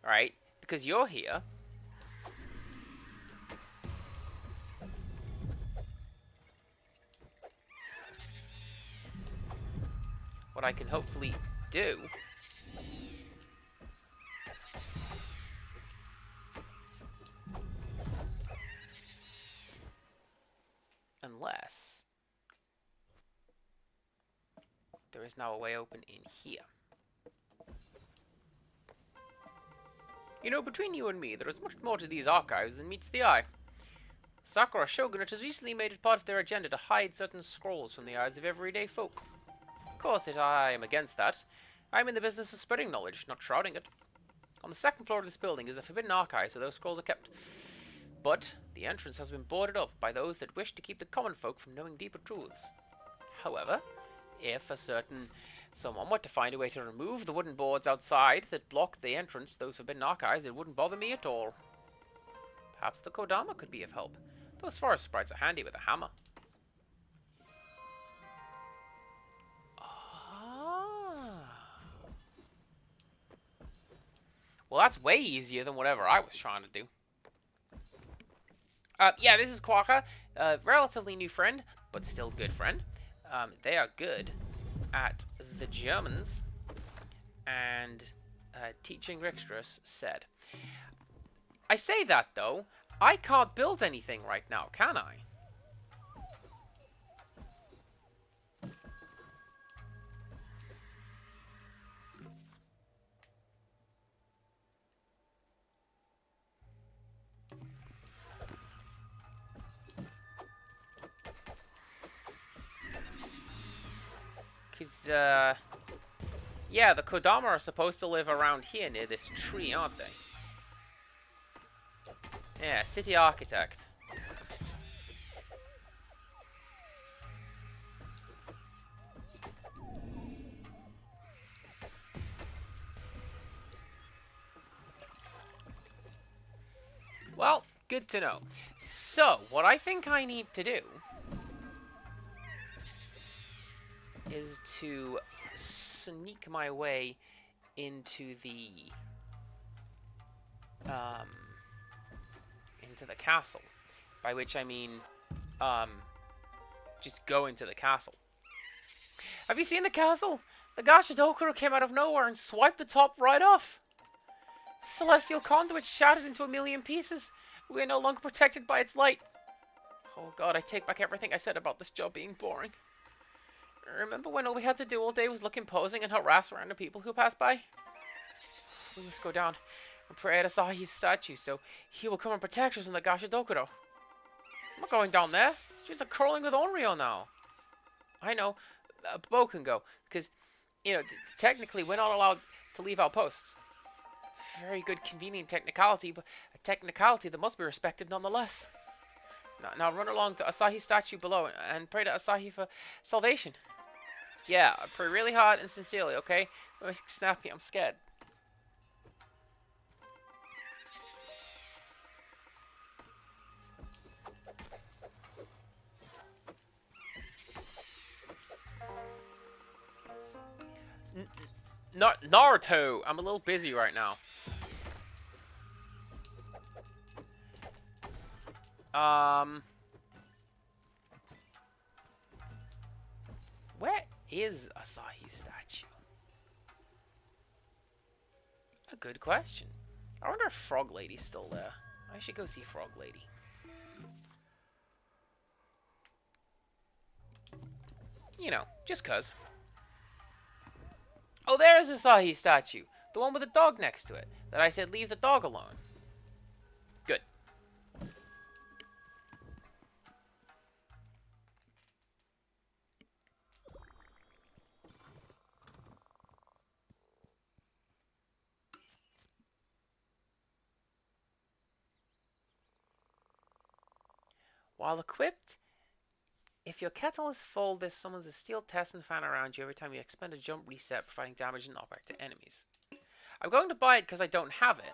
Right? Because you're here. What I can hopefully do... Unless... there is now a way open in here. You know, between you and me, there is much more to these archives than meets the eye. Sakura Shogunate has recently made it part of their agenda to hide certain scrolls from the eyes of everyday folk. Of course, I am against that. I am in the business of spreading knowledge, not shrouding it. On the second floor of this building is the forbidden archive, so those scrolls are kept. But the entrance has been boarded up by those that wish to keep the common folk from knowing deeper truths. However, if someone were to find a way to remove the wooden boards outside that block the entrance to those forbidden archives, it wouldn't bother me at all. Perhaps the Kodama could be of help. Those forest sprites are handy with a hammer. Well, that's way easier than whatever I was trying to do. Yeah, this is Quaka. Relatively new friend, but still good friend. They are good at the Germans. And Teaching Rixtrus said, I say that, though, I can't build anything right now, can I? Because, yeah, the Kodama are supposed to live around here near this tree, aren't they? Yeah, city architect. Well, good to know. So, what I think I need to do is to sneak my way into the castle, by which I mean just go into the castle. Have you seen the castle? The Gashadokuro came out of nowhere and swiped the top right off. The celestial conduit shattered into a million pieces. We are no longer protected by its light. Oh god, I take back everything I said about this job being boring. Remember when all we had to do all day was look imposing and harass random people who passed by? We must go down and pray at Asahi's statue so he will come and protect us from the Gashadokuro. I'm not going down there. The streets are crawling with Onryo now. I know. Bo can go, because, you know, technically we're not allowed to leave our posts. Very good, convenient technicality, but a technicality that must be respected nonetheless. Now run along to Asahi's statue below and pray to Asahi for salvation. Yeah, pray really hard and sincerely, okay? Snappy, I'm scared. Naruto! I'm a little busy right now. Where is Asahi's statue? A good question. I wonder if Frog Lady's still there. I should go see Frog Lady. You know, just cuz. Oh, there's Asahi's statue. The one with the dog next to it. That I said leave the dog alone. Good. While equipped, if your kettle is full, this summons a steel testing fan around you every time you expend a jump reset, providing damage and knockback to enemies. I'm going to buy it because I don't have it.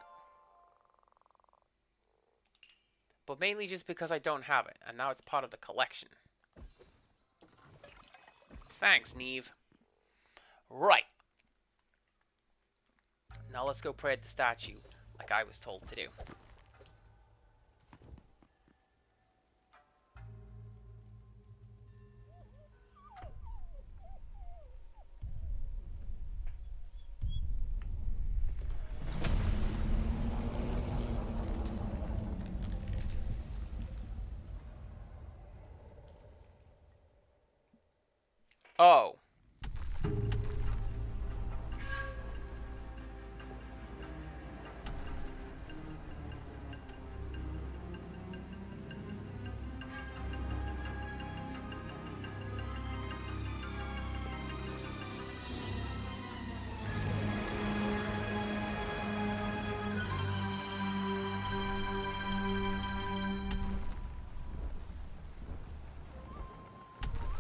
But mainly just because I don't have it, and now it's part of the collection. Thanks, Neve. Right. Now let's go pray at the statue, like I was told to do. Oh.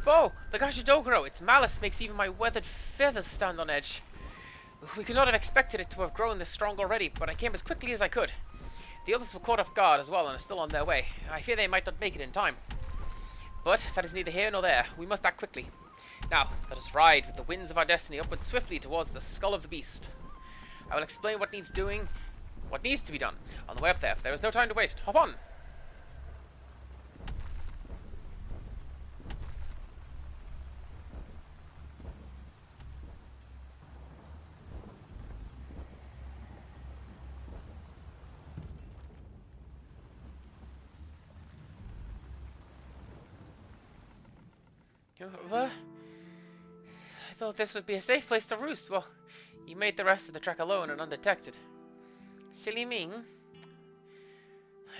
Bo! The Gashadokuro! Its malice makes even my weathered feathers stand on edge. We could not have expected it to have grown this strong already, but I came as quickly as I could. The others were caught off guard as well and are still on their way. I fear they might not make it in time. But that is neither here nor there. We must act quickly. Now, let us ride with the winds of our destiny upward swiftly towards the skull of the beast. I will explain what needs to be done on the way up there. There is no time to waste. Hop on! What? I thought this would be a safe place to roost. Well, you made the rest of the trek alone and undetected. Silly me.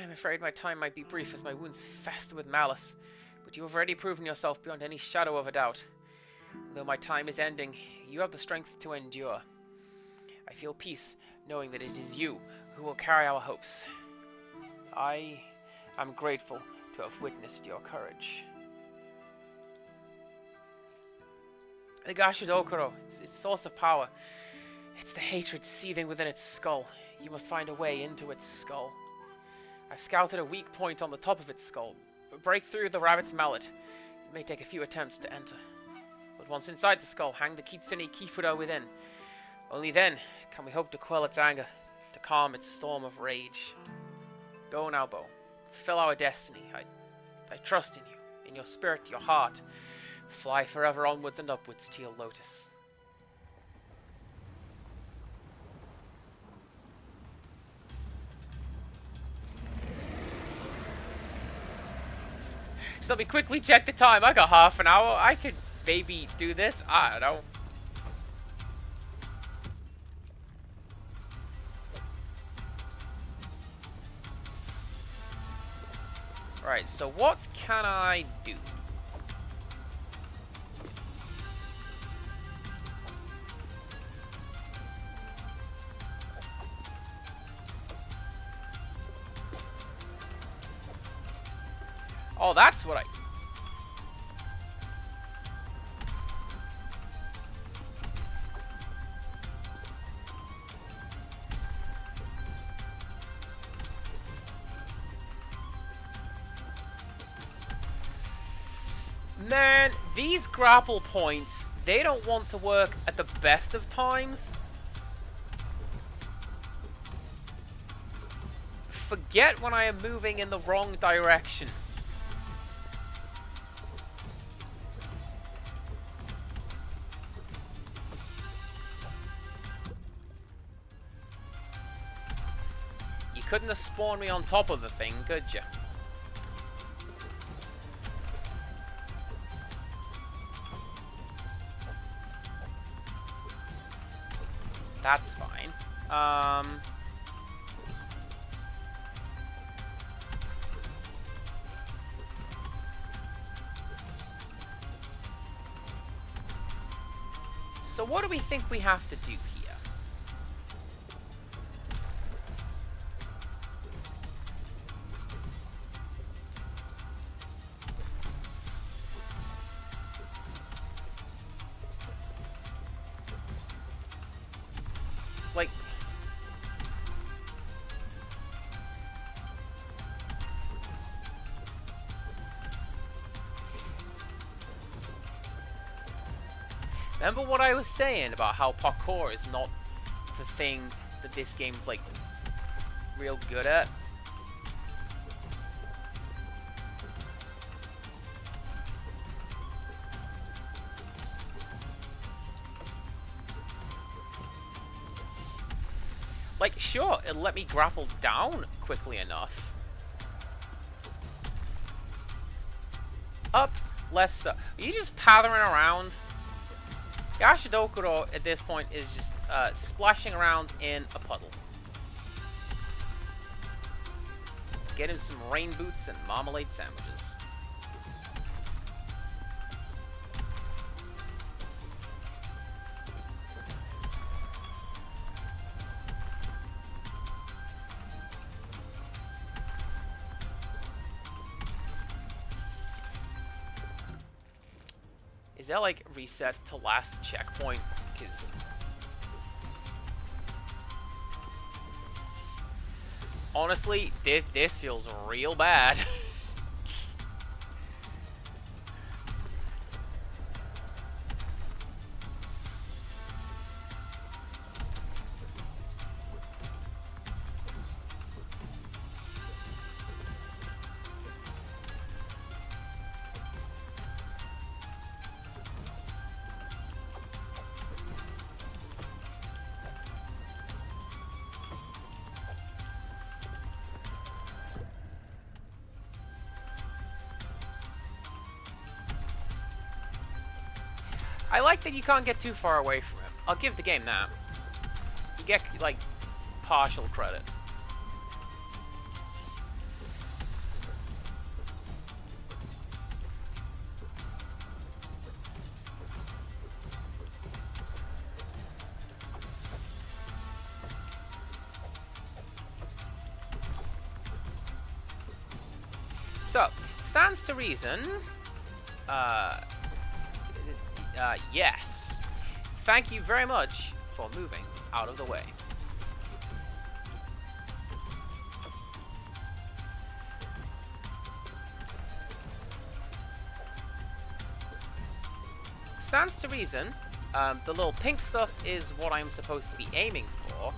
I'm afraid my time might be brief as my wounds fester with malice, but you have already proven yourself beyond any shadow of a doubt. Though my time is ending, you have the strength to endure. I feel peace knowing that it is you who will carry our hopes. I am grateful to have witnessed your courage. The Gashadokuro, its source of power. It's the hatred seething within its skull. You must find a way into its skull. I've scouted a weak point on the top of its skull. Break through the rabbit's mallet. It may take a few attempts to enter. But once inside the skull, hang the Kitsune Kifuro within. Only then can we hope to quell its anger, to calm its storm of rage. Go now, Bo. Fulfill our destiny. I trust in you, in your spirit, your heart. Fly forever onwards and upwards, Teal Lotus. So let me quickly check the time. I got half an hour. I could maybe do this. I don't know. Right, so what can I do? Oh, that's what I... Man, these grapple points, they don't want to work at the best of times. Forget when I am moving in the wrong direction. You couldn't have spawned me on top of the thing, could you? That's fine. So what do we think we have to do here? Like... Remember what I was saying about how parkour is not the thing that this game's, like, real good at? Like, sure, it'll let me grapple down quickly enough. Up, less so. Are you just pattering around? Yashidokuro at this point is just splashing around in a puddle. Get him some rain boots and marmalade sandwiches. Is that like reset to last checkpoint? Because honestly, this feels real bad. I like that you can't get too far away from him. I'll give the game that. You get, like, partial credit. So, stands to reason, yes. Thank you very much for moving out of the way. Stands to reason, the little pink stuff is what I'm supposed to be aiming for.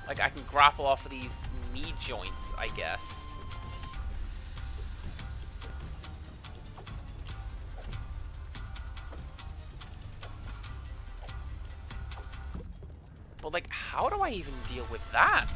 Like, I can grapple off of these knee joints, I guess. But, like, how do I even deal with that?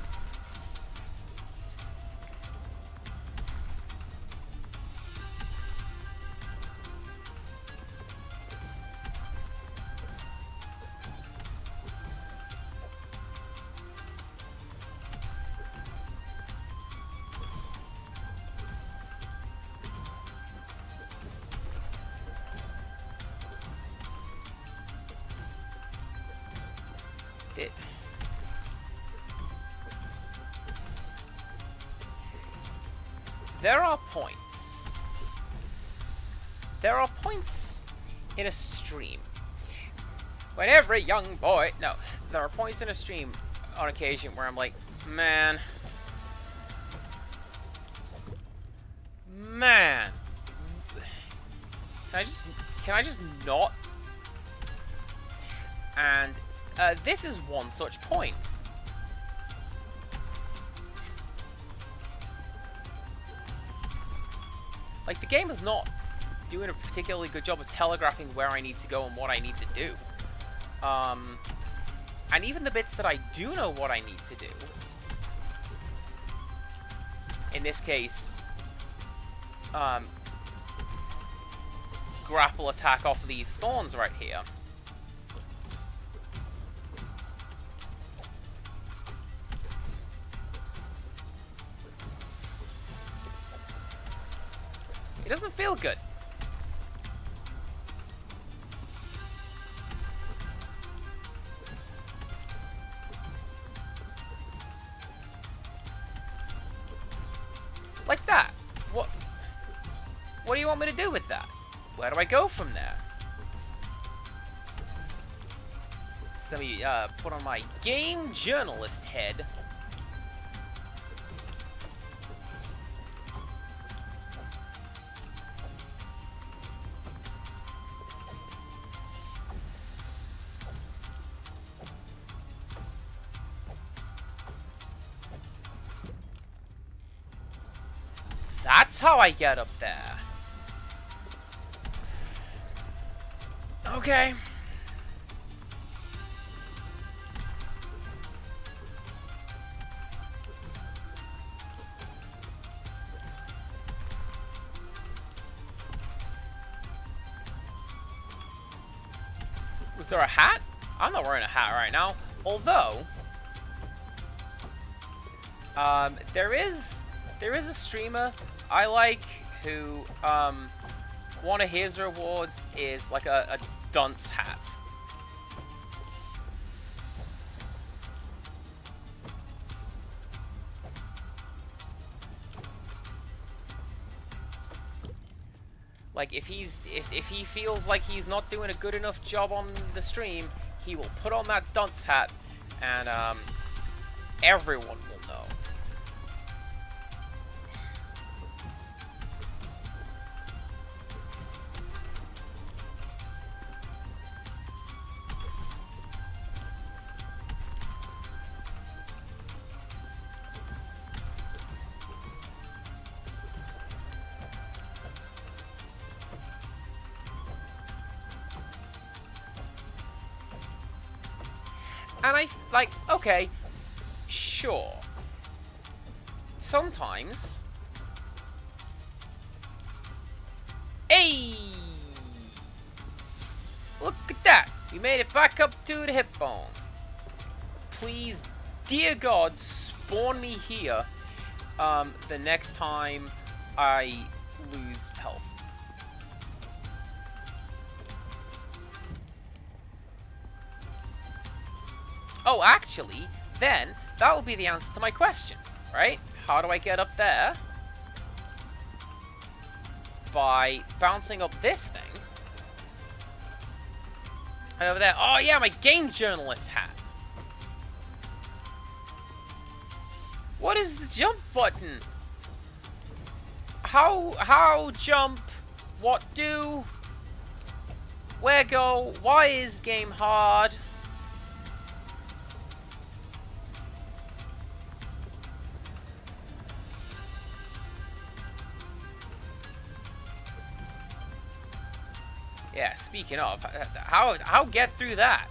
There are points. There are points in a stream when every young boy... No, there are points in a stream on occasion where I'm like, man. Can I just not? And this is one such point. Like, the game is not doing a particularly good job of telegraphing where I need to go and what I need to do. And even the bits that I do know what I need to do, in this case, grapple attack off of these thorns right here. It doesn't feel good. Like that. What do you want me to do with that? Where do I go from there? let me put on my game journalist head. That's how I get up there. Okay. Was there a hat? I'm not wearing a hat right now. Although, there is a streamer I like who, one of his rewards is like a dunce hat. Like, if he feels like he's not doing a good enough job on the stream, he will put on that dunce hat, and everyone will know. And like, okay, sure. Sometimes... Hey! Look at that! We made it back up to the hip bone. Please, dear God, spawn me here the next time I lose health. Oh, actually, then, that will be the answer to my question, right? How do I get up there? By bouncing up this thing. And over there, oh yeah, my game journalist hat. What is the jump button? How jump? What do? Where go? Why is game hard? Yeah, speaking of, how get through that?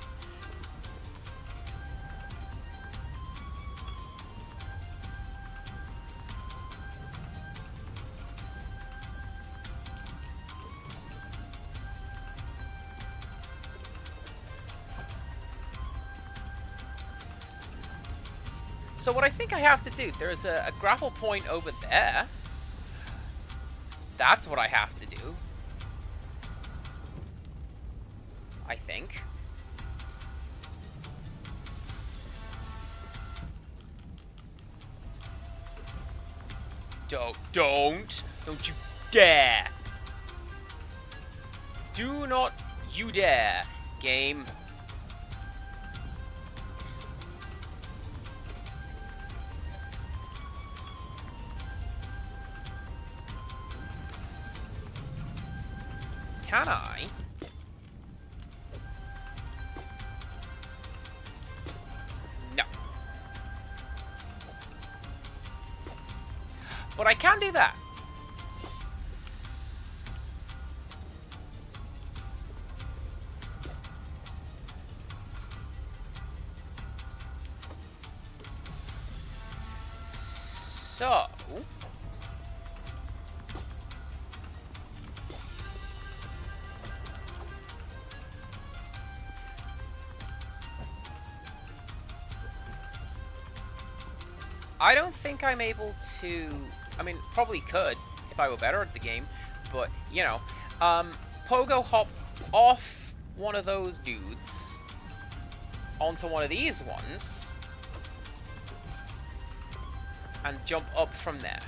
So what I think I have to do, there's a grapple point over there. That's what I have to do. I think. Don't you dare. Do not you dare, game. Can I? No. But I can do that. So... I don't think I'm able to... I mean, probably could if I were better at the game, but, you know, pogo hop off one of those dudes onto one of these ones and jump up from there.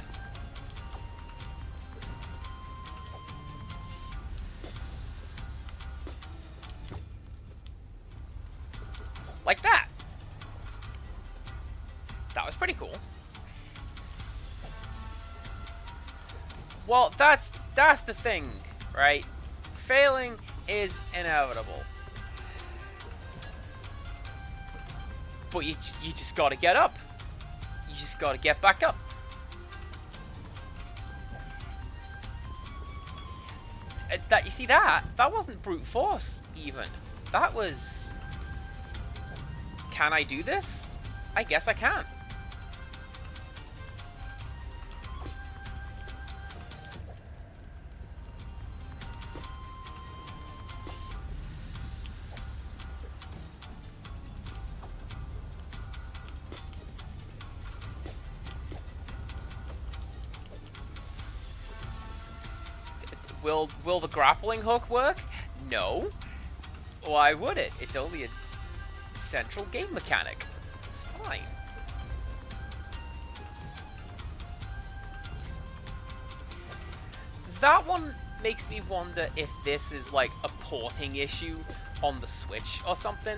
Like that. That was pretty cool. Well, that's the thing, right? Failing is inevitable. But you just gotta get up. You just gotta get back up. That, you see that? That wasn't brute force, even. That was... Can I do this? I guess I can. Will the grappling hook work? No. Why would it? It's only a central game mechanic. It's fine. That one makes me wonder if this is like a porting issue on the Switch or something.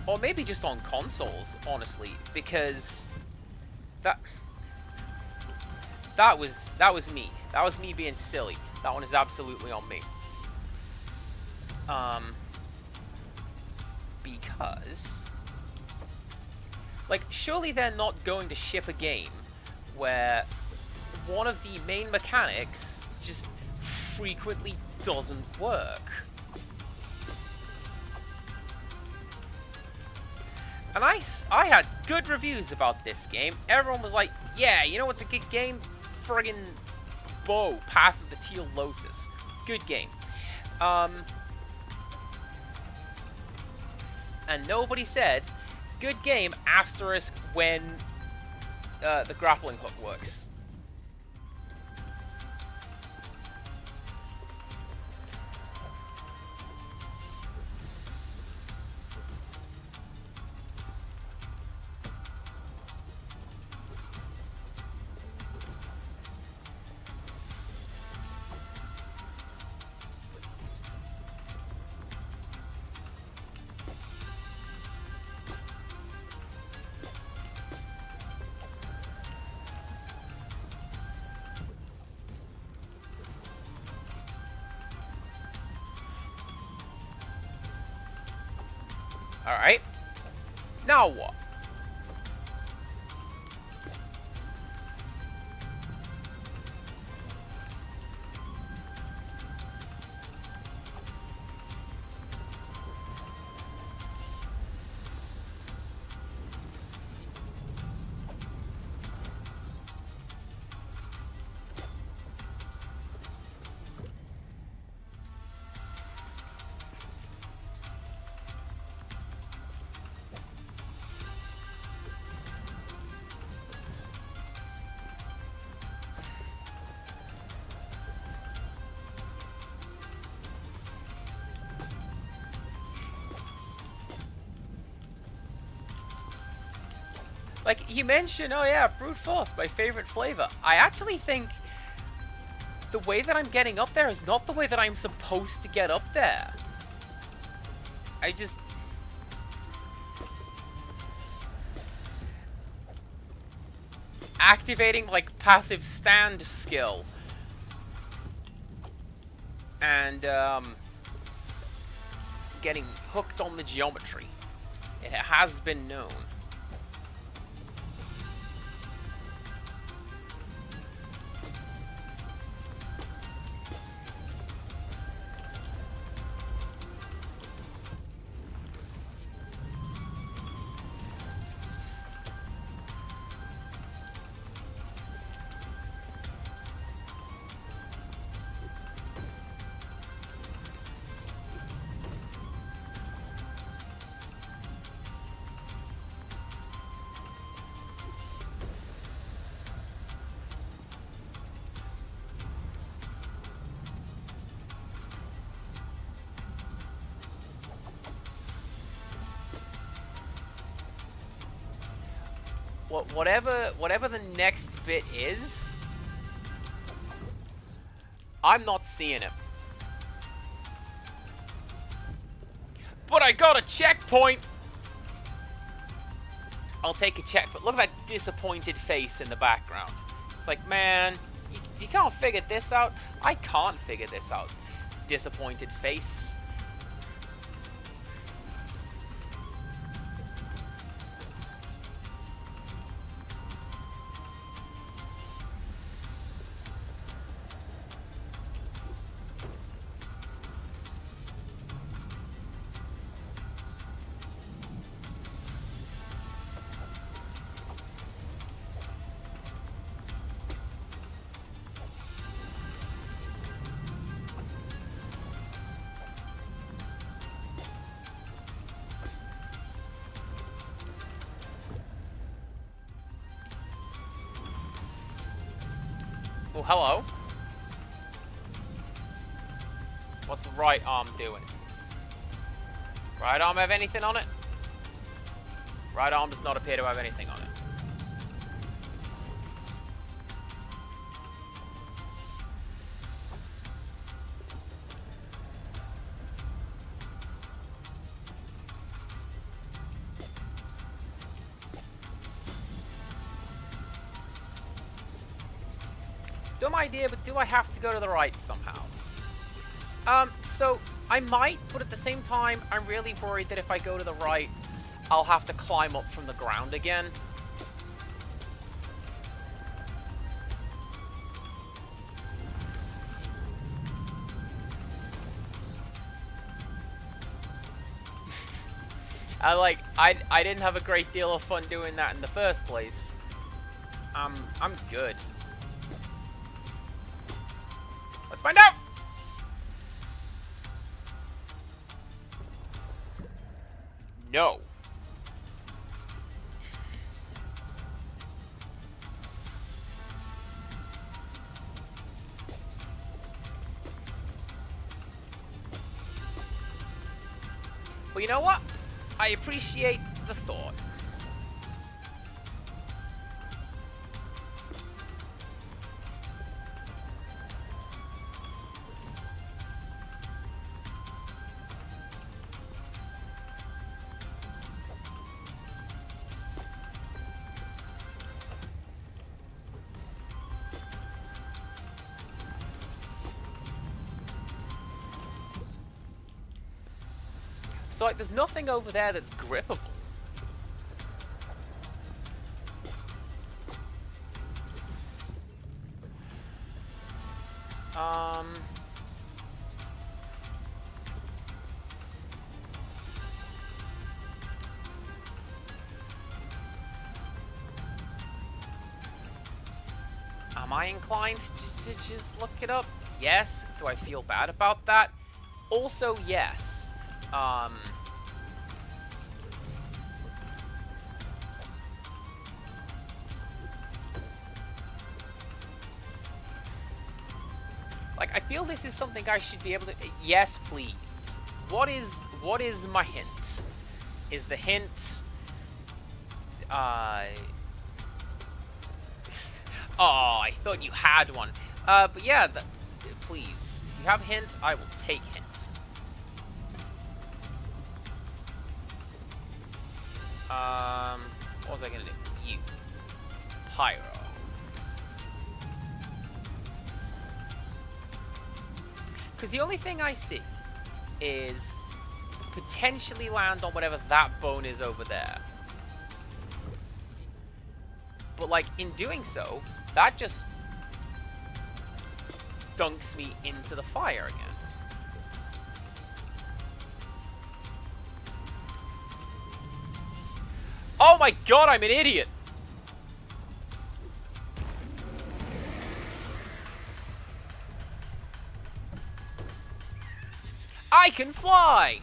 Or maybe just on consoles, honestly, because that was me. That was me being silly. That one is absolutely on me. Because, like, surely they're not going to ship a game where one of the main mechanics just frequently doesn't work. And I had good reviews about this game. Everyone was like, yeah, you know what's a good game? Friggin' Bow, Path of the Teal Lotus. Good game. And nobody said, good game, asterisk, when the grappling hook works. Alright. Now what? Like, you mentioned, oh yeah, brute force, my favorite flavor. I actually think the way that I'm getting up there is not the way that I'm supposed to get up there. I just... activating, like, passive stand skill. And, getting hooked on the geometry. It has been known. Whatever the next bit is, I'm not seeing it. But I got a checkpoint! I'll take a check, but look at that disappointed face in the background. It's like, man, you can't figure this out. I can't figure this out. Disappointed face. Oh, hello. What's the right arm doing? Right arm have anything on it? Right arm does not appear to have anything on it. Dumb idea, but do I have to go to the right somehow? So I might, but at the same time, I'm really worried that if I go to the right, I'll have to climb up from the ground again. I didn't have a great deal of fun doing that in the first place. I'm good. Let's find out! No. Well, you know what? I appreciate the thought. So, like, there's nothing over there that's grippable. Am I inclined to just look it up? Yes. Do I feel bad about that? Also, yes. Like, I feel this is something I should be able to... Yes, please. What is my hint? Is the hint... Oh, I thought you had one. But yeah, please. If you have a hint, I will take hint. What was I gonna do? You. Pyro. Because the only thing I see is potentially land on whatever that bone is over there. But, like, in doing so, that just dunks me into the fire again. Oh my god, I'm an idiot! I can fly!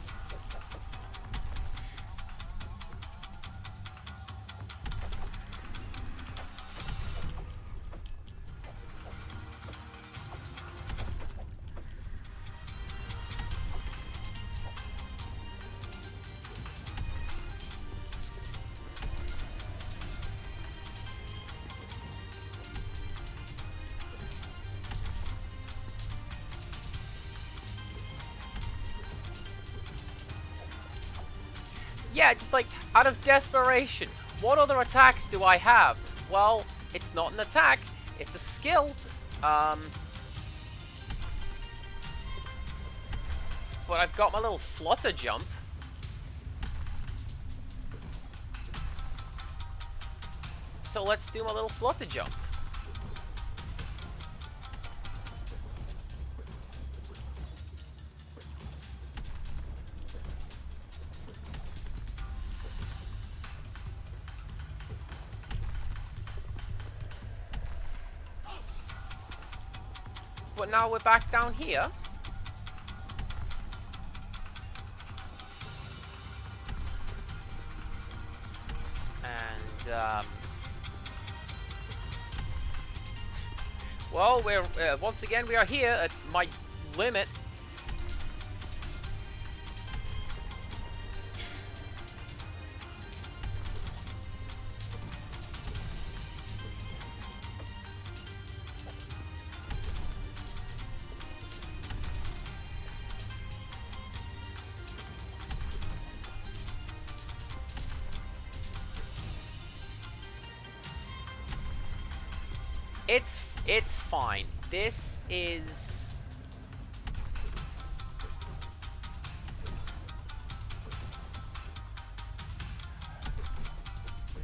yeah, just like out of desperation. What other attacks do I have? Well, it's not an attack, it's a skill. But I've got my little flutter jump. So let's do my little flutter jump. But now we're back down here. And, well, we're, once again, we are here at my limit. It's fine. This is...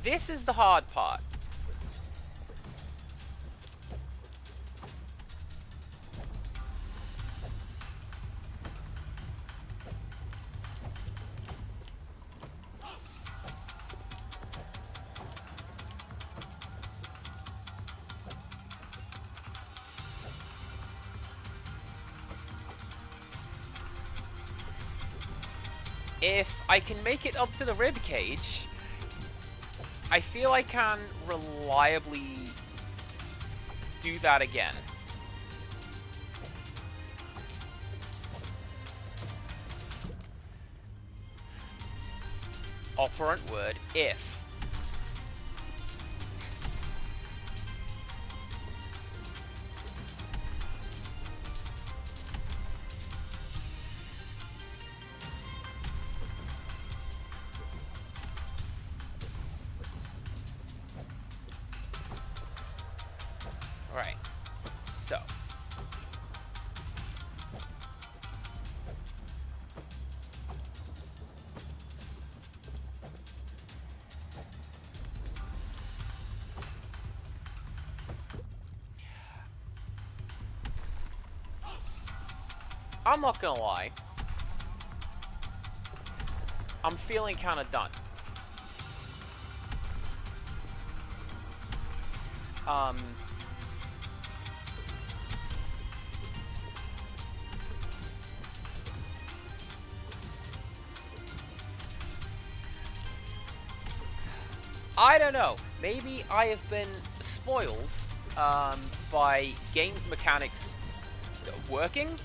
This is the hard part. If I can make it up to the rib cage, I feel I can reliably do that again. Operant word, if. Right, so. I'm not gonna lie. I'm feeling kind of done. I don't know. Maybe I have been spoiled by games mechanics working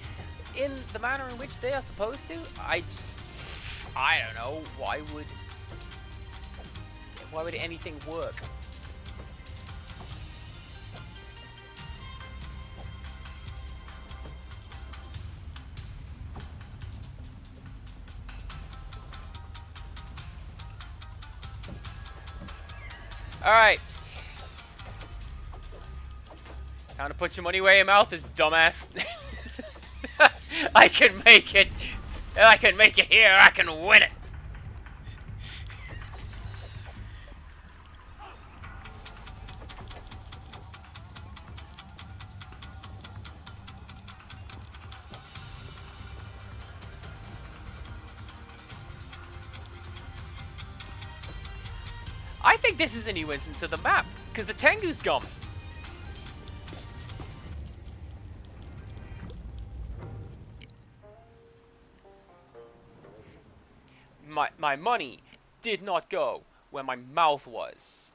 in the manner in which they are supposed to. I don't know. Why would anything work? Alright. Time to put your money where your mouth is, dumbass. I can make it. I can make it here. I can win it. I think this is a new instance of the map, because the Tengu's gone. My money did not go where my mouth was.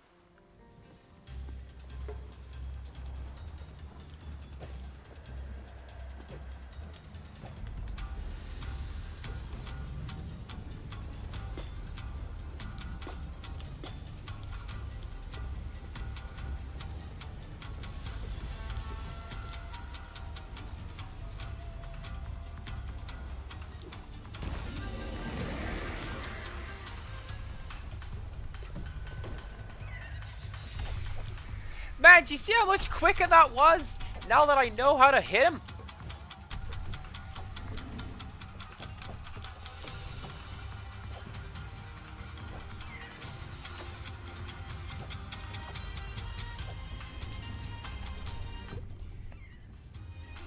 Man, do you see how much quicker that was? Now that I know how to hit him?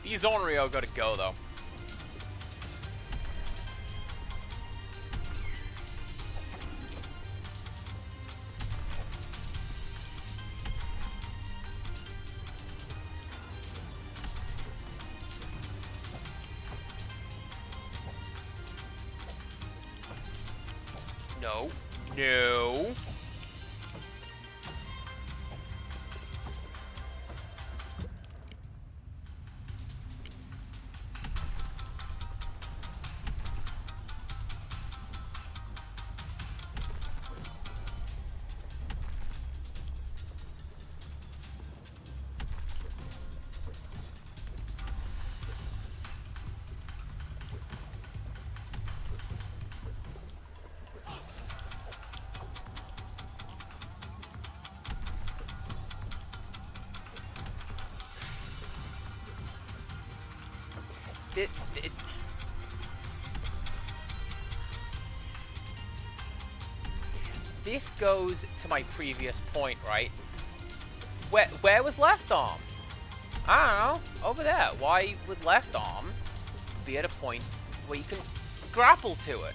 These Onryo gotta go, though. No. No. This goes to my previous point, right? Where was left arm? I don't know. Over there. Why would left arm be at a point where you can grapple to it?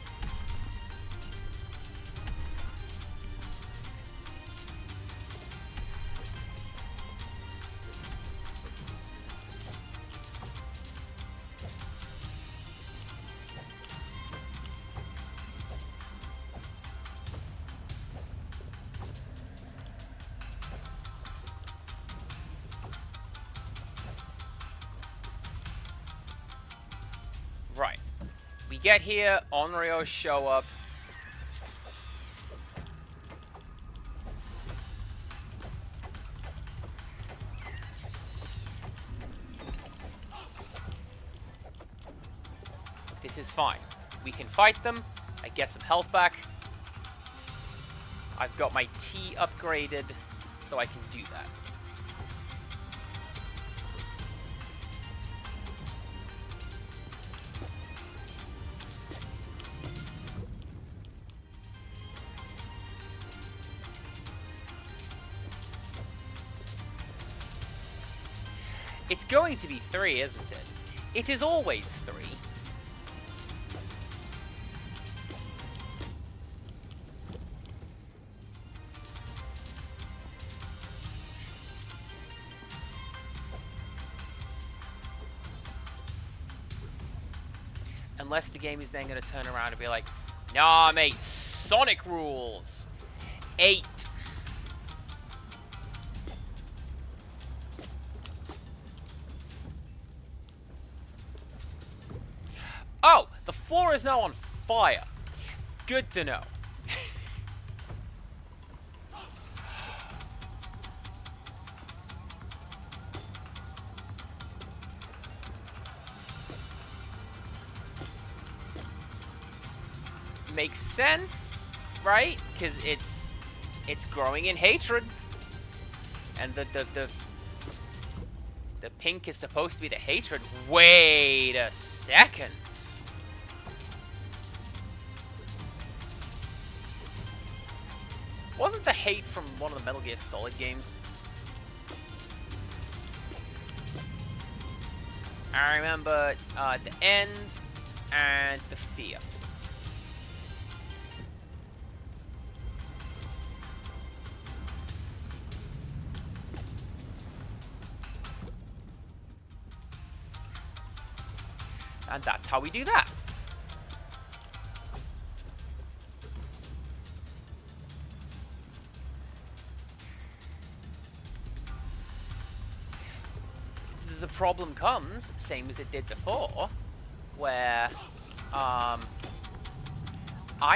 Right. We get here, Onryo show up. This is fine. We can fight them. I get some health back. I've got my T upgraded, so I can do that. It's going to be 3, isn't it? It is always 3. Unless the game is then going to turn around and be like, nah, mate, Sonic rules. 8. Oh, the floor is now on fire. Good to know. Makes sense, right? Because it's growing in hatred, and the pink is supposed to be the hatred. Wait a second. Wasn't the hate from one of the Metal Gear Solid games? I remember the end and the fear. And that's how we do that. The problem comes, same as it did before, where I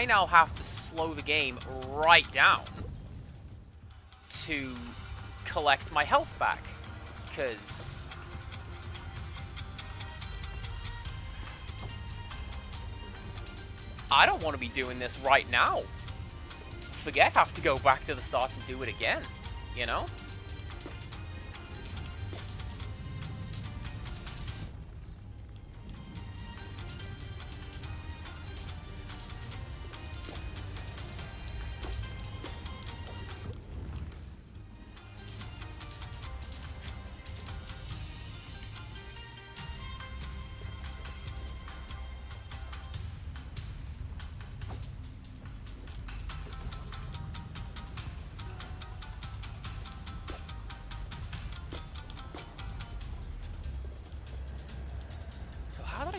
now have to slow the game right down to collect my health back, because I don't want to be doing this right now. Forget have to go back to the start and do it again, you know?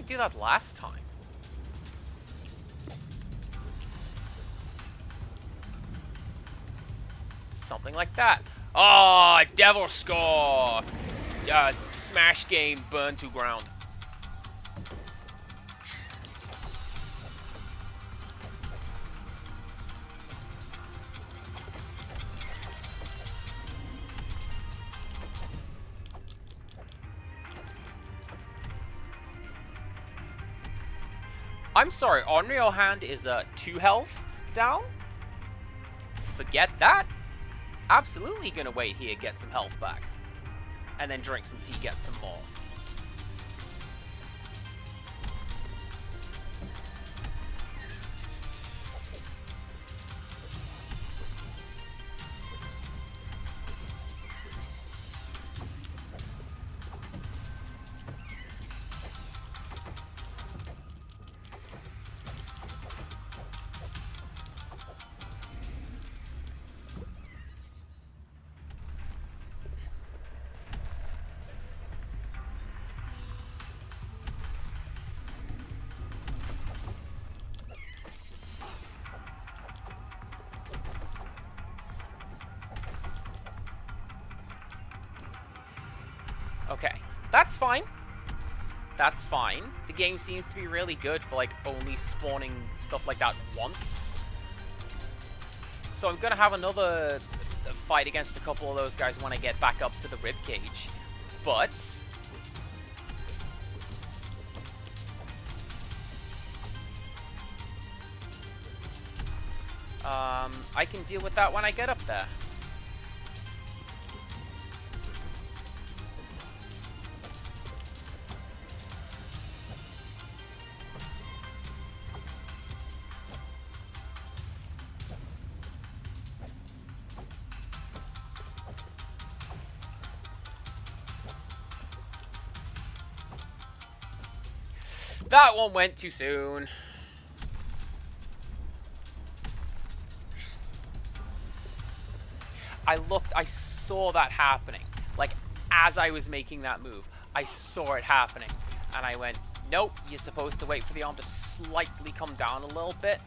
didn't do that last time. Something like that. Oh, devil score! Smash game, burn to ground. I'm sorry, Onryo Hand is 2 health down? Forget that. Absolutely gonna wait here, get some health back. And then drink some tea, get some more. Okay, that's fine. That's fine. The game seems to be really good for, like, only spawning stuff like that once. So I'm gonna have another fight against a couple of those guys when I get back up to the ribcage. But I can deal with that when I get up there. That one went too soon. I saw that happening. Like, as I was making that move, I saw it happening. And I went, nope, you're supposed to wait for the arm to slightly come down a little bit.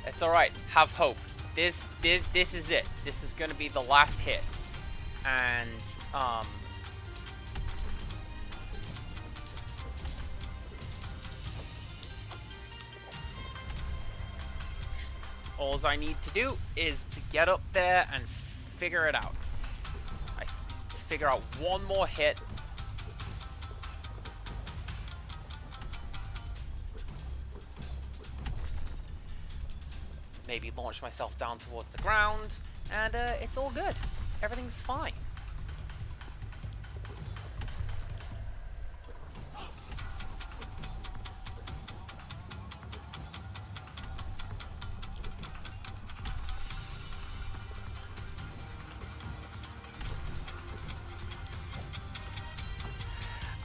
It's alright. Have hope. This is it. This is gonna be the last hit. And, all I need to do is to get up there and figure it out. I figure out one more hit. Maybe launch myself down towards the ground, and it's all good. Everything's fine.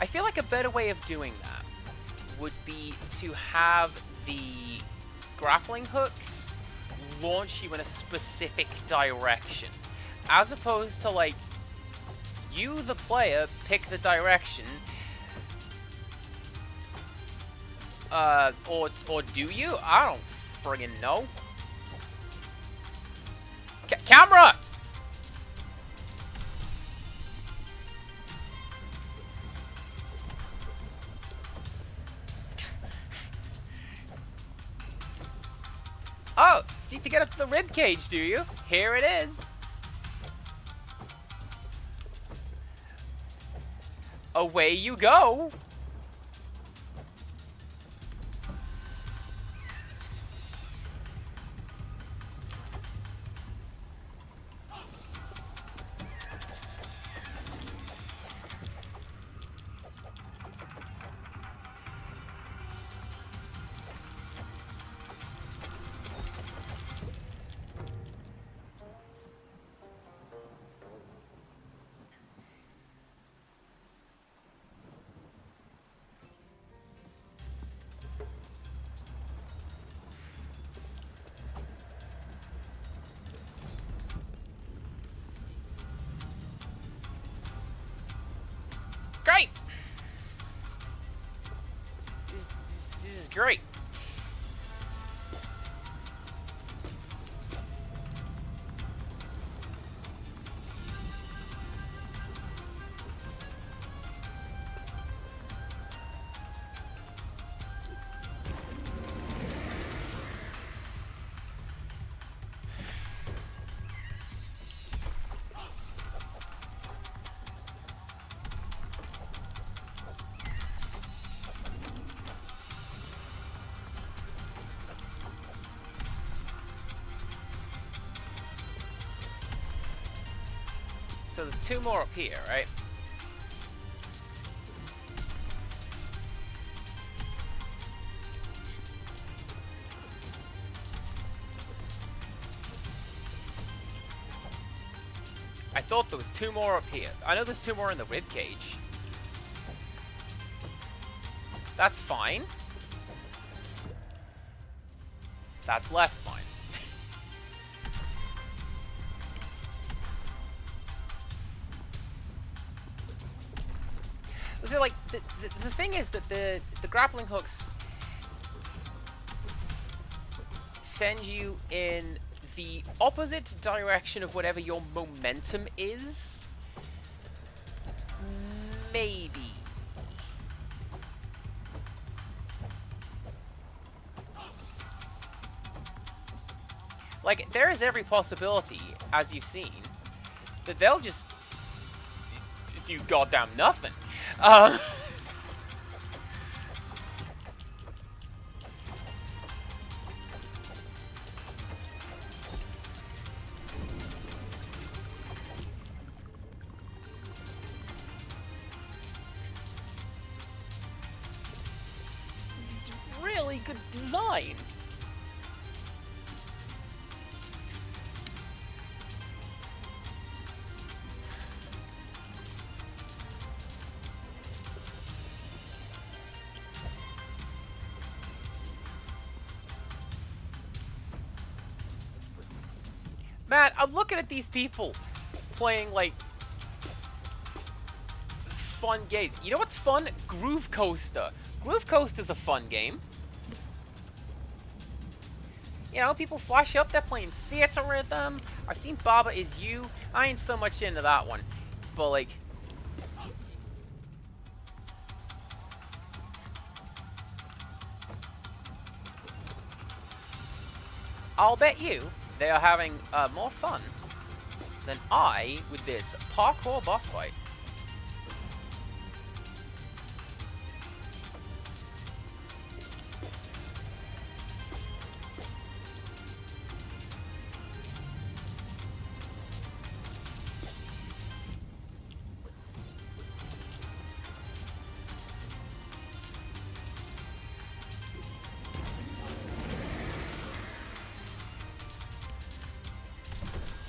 I feel like a better way of doing that would be to have the grappling hooks launch you in a specific direction, as opposed to, like, you, the player, pick the direction, or do you? I don't friggin' know. Camera! Oh, need to get up to the rib cage, do you? Here it is. Away you go. great! This is great. So there's 2 more up here, right? I thought there was 2 more up here. I know there's 2 more in the rib cage. That's fine. That's less fine. So, like, the thing is that the grappling hooks send you in the opposite direction of whatever your momentum is. Maybe. Like, there is every possibility, as you've seen, that they'll just do goddamn nothing. It's really good design. Man, I'm looking at these people playing, like, fun games. You know what's fun? Groove Coaster. Groove Coaster's a fun game. You know, people flash up, they're playing Theater Rhythm. I've seen Baba Is You. I ain't so much into that one. But, like... I'll bet you they are having more fun than I with this parkour boss fight.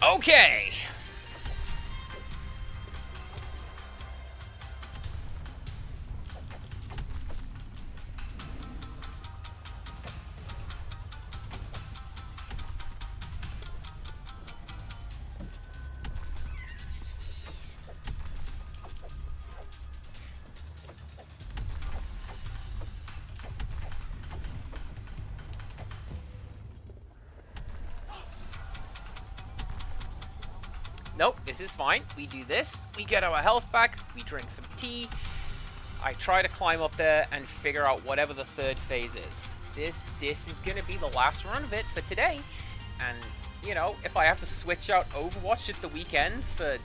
Okay. Nope, this is fine. We do this, we get our health back, we drink some tea. I try to climb up there and figure out whatever the 3rd phase is. This is gonna be the last run of it for today. And, you know, if I have to switch out Overwatch at the weekend for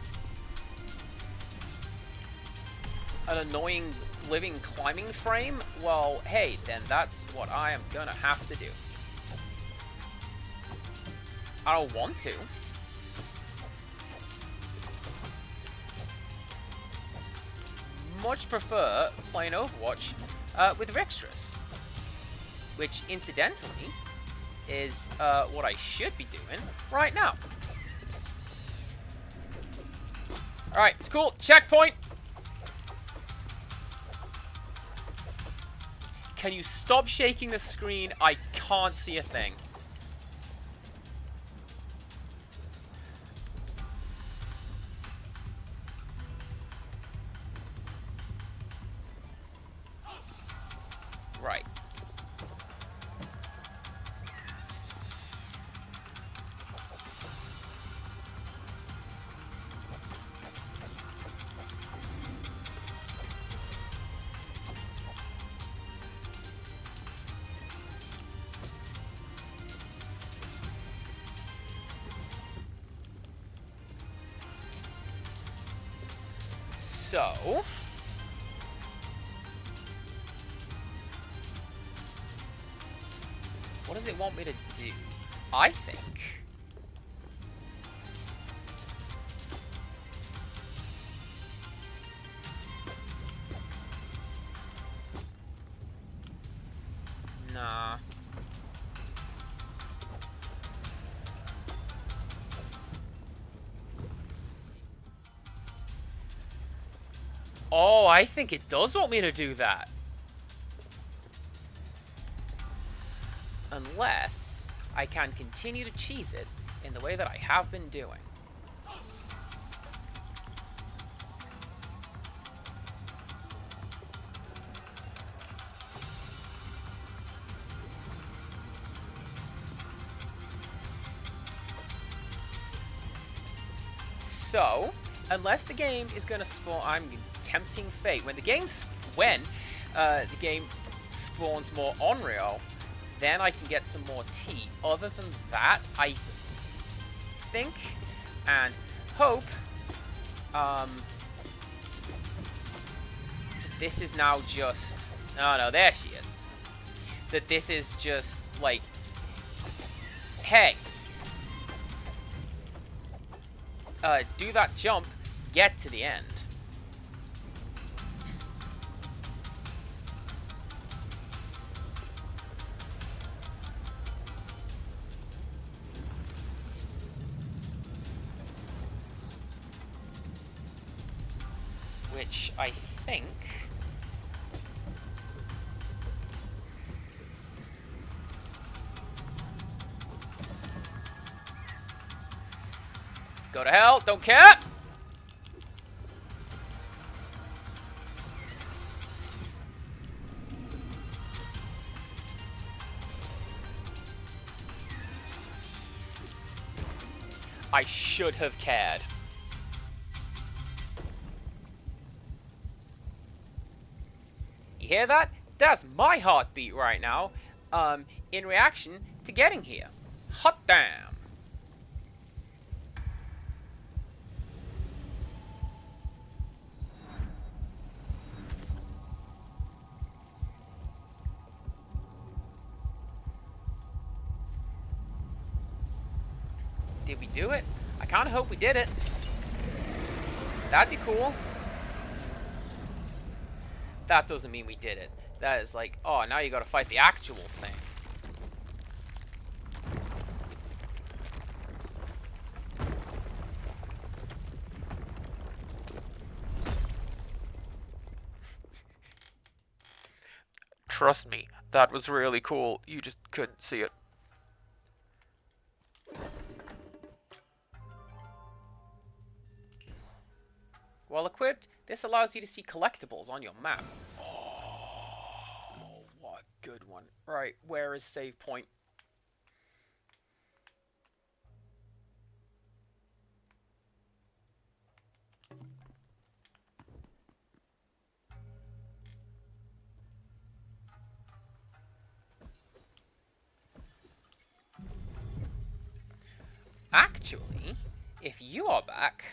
an annoying living climbing frame, well, hey, then that's what I am gonna have to do. I don't want to. Much prefer playing Overwatch with Rextras, which incidentally is what I should be doing right now. Alright, it's cool. Checkpoint! Can you stop shaking the screen? I can't see a thing. So... what does it want me to do? I think... nah. Oh, I think it does want me to do that. Unless I can continue to cheese it in the way that I have been doing. So, unless the game is going to spawn... I'm tempting fate. When the game spawns more Onryo, then I can get some more tea. Other than that, I think and hope this is now just... oh no, there she is. That this is just like, hey, do that jump, get to the end. Which I think... go to hell, don't care! I should have cared. You hear that? That's my heartbeat right now, in reaction to getting here. Hot damn. Did we do it? I kind of hope we did it. That'd be cool. That doesn't mean we did it. That is like, oh, now you gotta fight the actual thing. Trust me, that was really cool. You just couldn't see it. While equipped, this allows you to see collectibles on your map. Oh, what a good one. Right, where is save point? Actually, if you are back,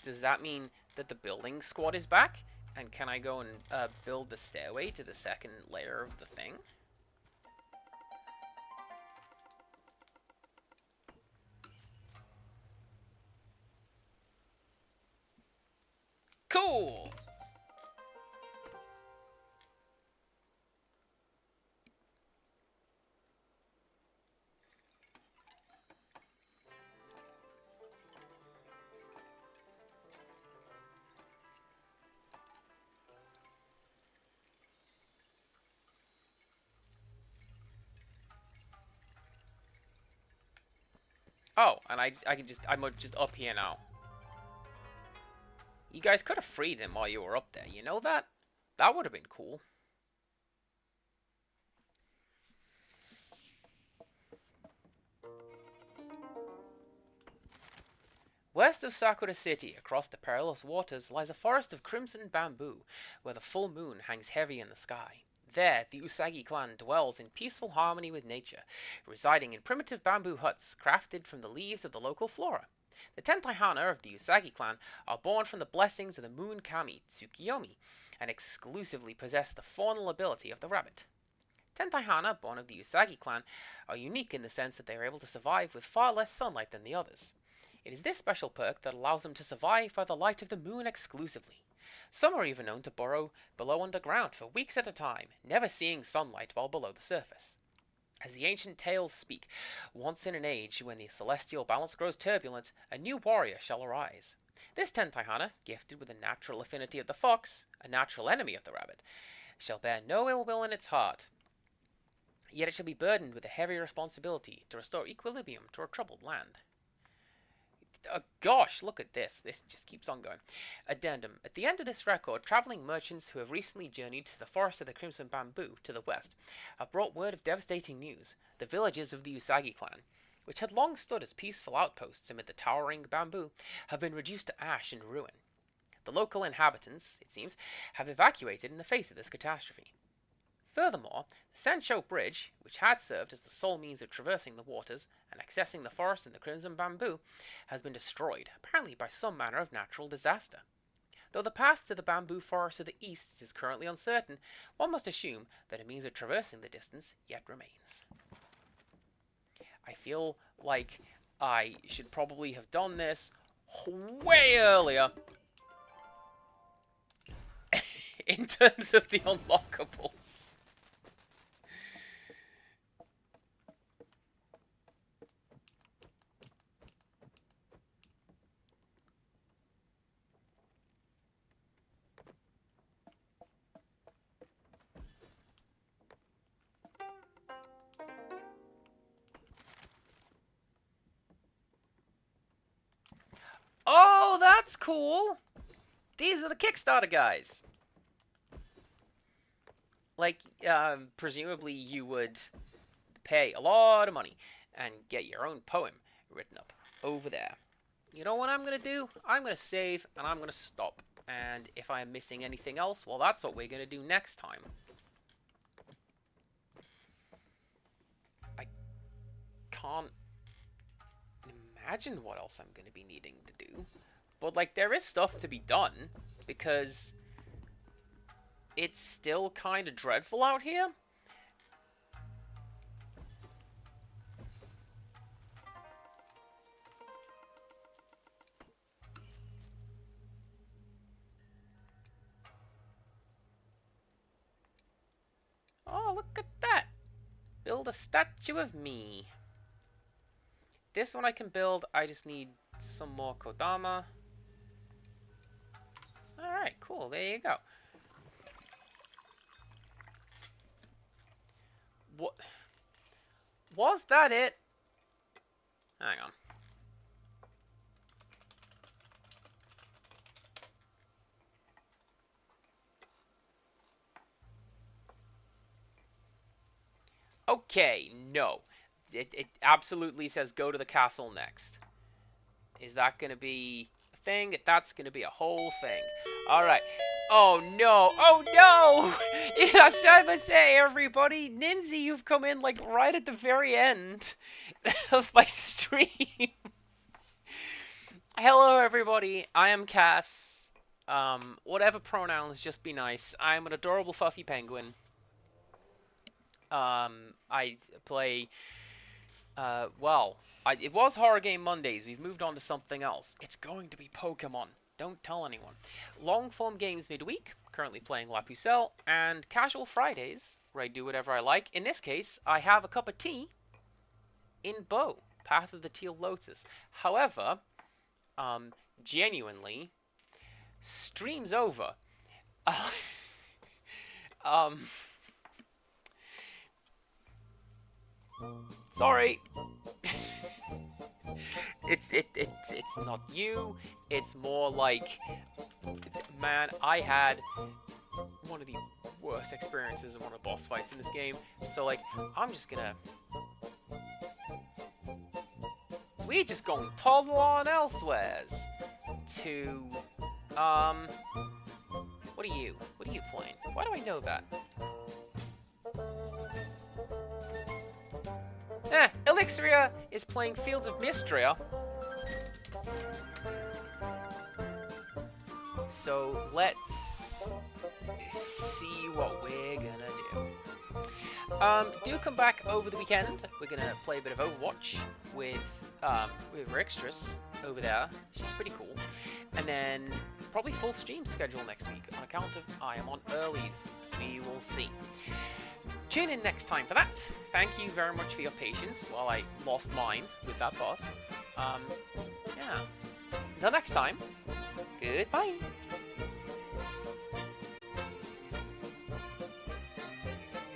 does that mean that the building squad is back? And can I go and build the stairway to the second layer of the thing? Cool! Oh, and I'm just up here now. You guys could have freed him while you were up there, you know that? That would have been cool. West of Sakura City, across the perilous waters, lies a forest of crimson bamboo, where the full moon hangs heavy in the sky. There, the Usagi clan dwells in peaceful harmony with nature, residing in primitive bamboo huts crafted from the leaves of the local flora. The Tentai Hana of the Usagi clan are born from the blessings of the moon kami, Tsukiyomi, and exclusively possess the faunal ability of the rabbit. Tentai Hana, born of the Usagi clan, are unique in the sense that they are able to survive with far less sunlight than the others. It is this special perk that allows them to survive by the light of the moon exclusively. Some are even known to burrow below underground for weeks at a time, never seeing sunlight while below the surface. As the ancient tales speak, once in an age when the celestial balance grows turbulent, a new warrior shall arise. This Tentai Hana, gifted with a natural affinity of the fox, a natural enemy of the rabbit, shall bear no ill will in its heart. Yet it shall be burdened with a heavy responsibility to restore equilibrium to a troubled land. Gosh, look at this. This just keeps on going. Addendum. At the end of this record, traveling merchants who have recently journeyed to the forest of the Crimson Bamboo to the west have brought word of devastating news. The villages of the Usagi clan, which had long stood as peaceful outposts amid the towering bamboo, have been reduced to ash and ruin. The local inhabitants, it seems, have evacuated in the face of this catastrophe. Furthermore, the Sancho Bridge, which had served as the sole means of traversing the waters and accessing the forest and the Crimson Bamboo, has been destroyed, apparently by some manner of natural disaster. Though the path to the bamboo forest of the east is currently uncertain, one must assume that a means of traversing the distance yet remains. I feel like I should probably have done this way earlier in terms of the unlockables. Oh, that's cool! These are the Kickstarter guys. Like, presumably you would pay a lot of money and get your own poem written up over there. You know what I'm going to do? I'm going to save and I'm going to stop. And if I'm missing anything else, well, that's what we're going to do next time. I can't imagine what else I'm going to be needing to do. But, like, there is stuff to be done, because it's still kind of dreadful out here. Oh, look at that. Build a statue of me. This one I can build. I just need some more Kodama. Alright, cool. There you go. What? Was that it? Hang on. Okay, no. It absolutely says go to the castle next. Is that going to be a thing? That's going to be a whole thing. Alright. Oh no! Oh no! That's what I say, everybody. Ninzi, you've come in like right at the very end of my stream. Hello, everybody. I am Cass. Whatever pronouns, just be nice. I'm an adorable fluffy penguin. I play. It was Horror Game Mondays. We've moved on to something else. It's going to be Pokemon. Don't tell anyone. Long-form games midweek, currently playing La Pucelle, and casual Fridays, where I do whatever I like. In this case, I have a cup of tea in Bow, Path of the Teal Lotus. However, genuinely, stream's over. Sorry. It's not you. It's more like, man, I had one of the worst experiences in one of the boss fights in this game. So like, I'm just gonna. We just gonna toddle on elsewheres to What are you playing? Why do I know that? Elixria is playing Fields of Mystria. So let's see what we're gonna do. Do come back over the weekend. We're gonna play a bit of Overwatch with Rextras over there. She's pretty cool. And then probably full stream schedule next week on account of I am on earlies. We will see. Tune in next time for that. Thank you very much for your patience while I lost mine with that boss. Yeah. Until next time, goodbye.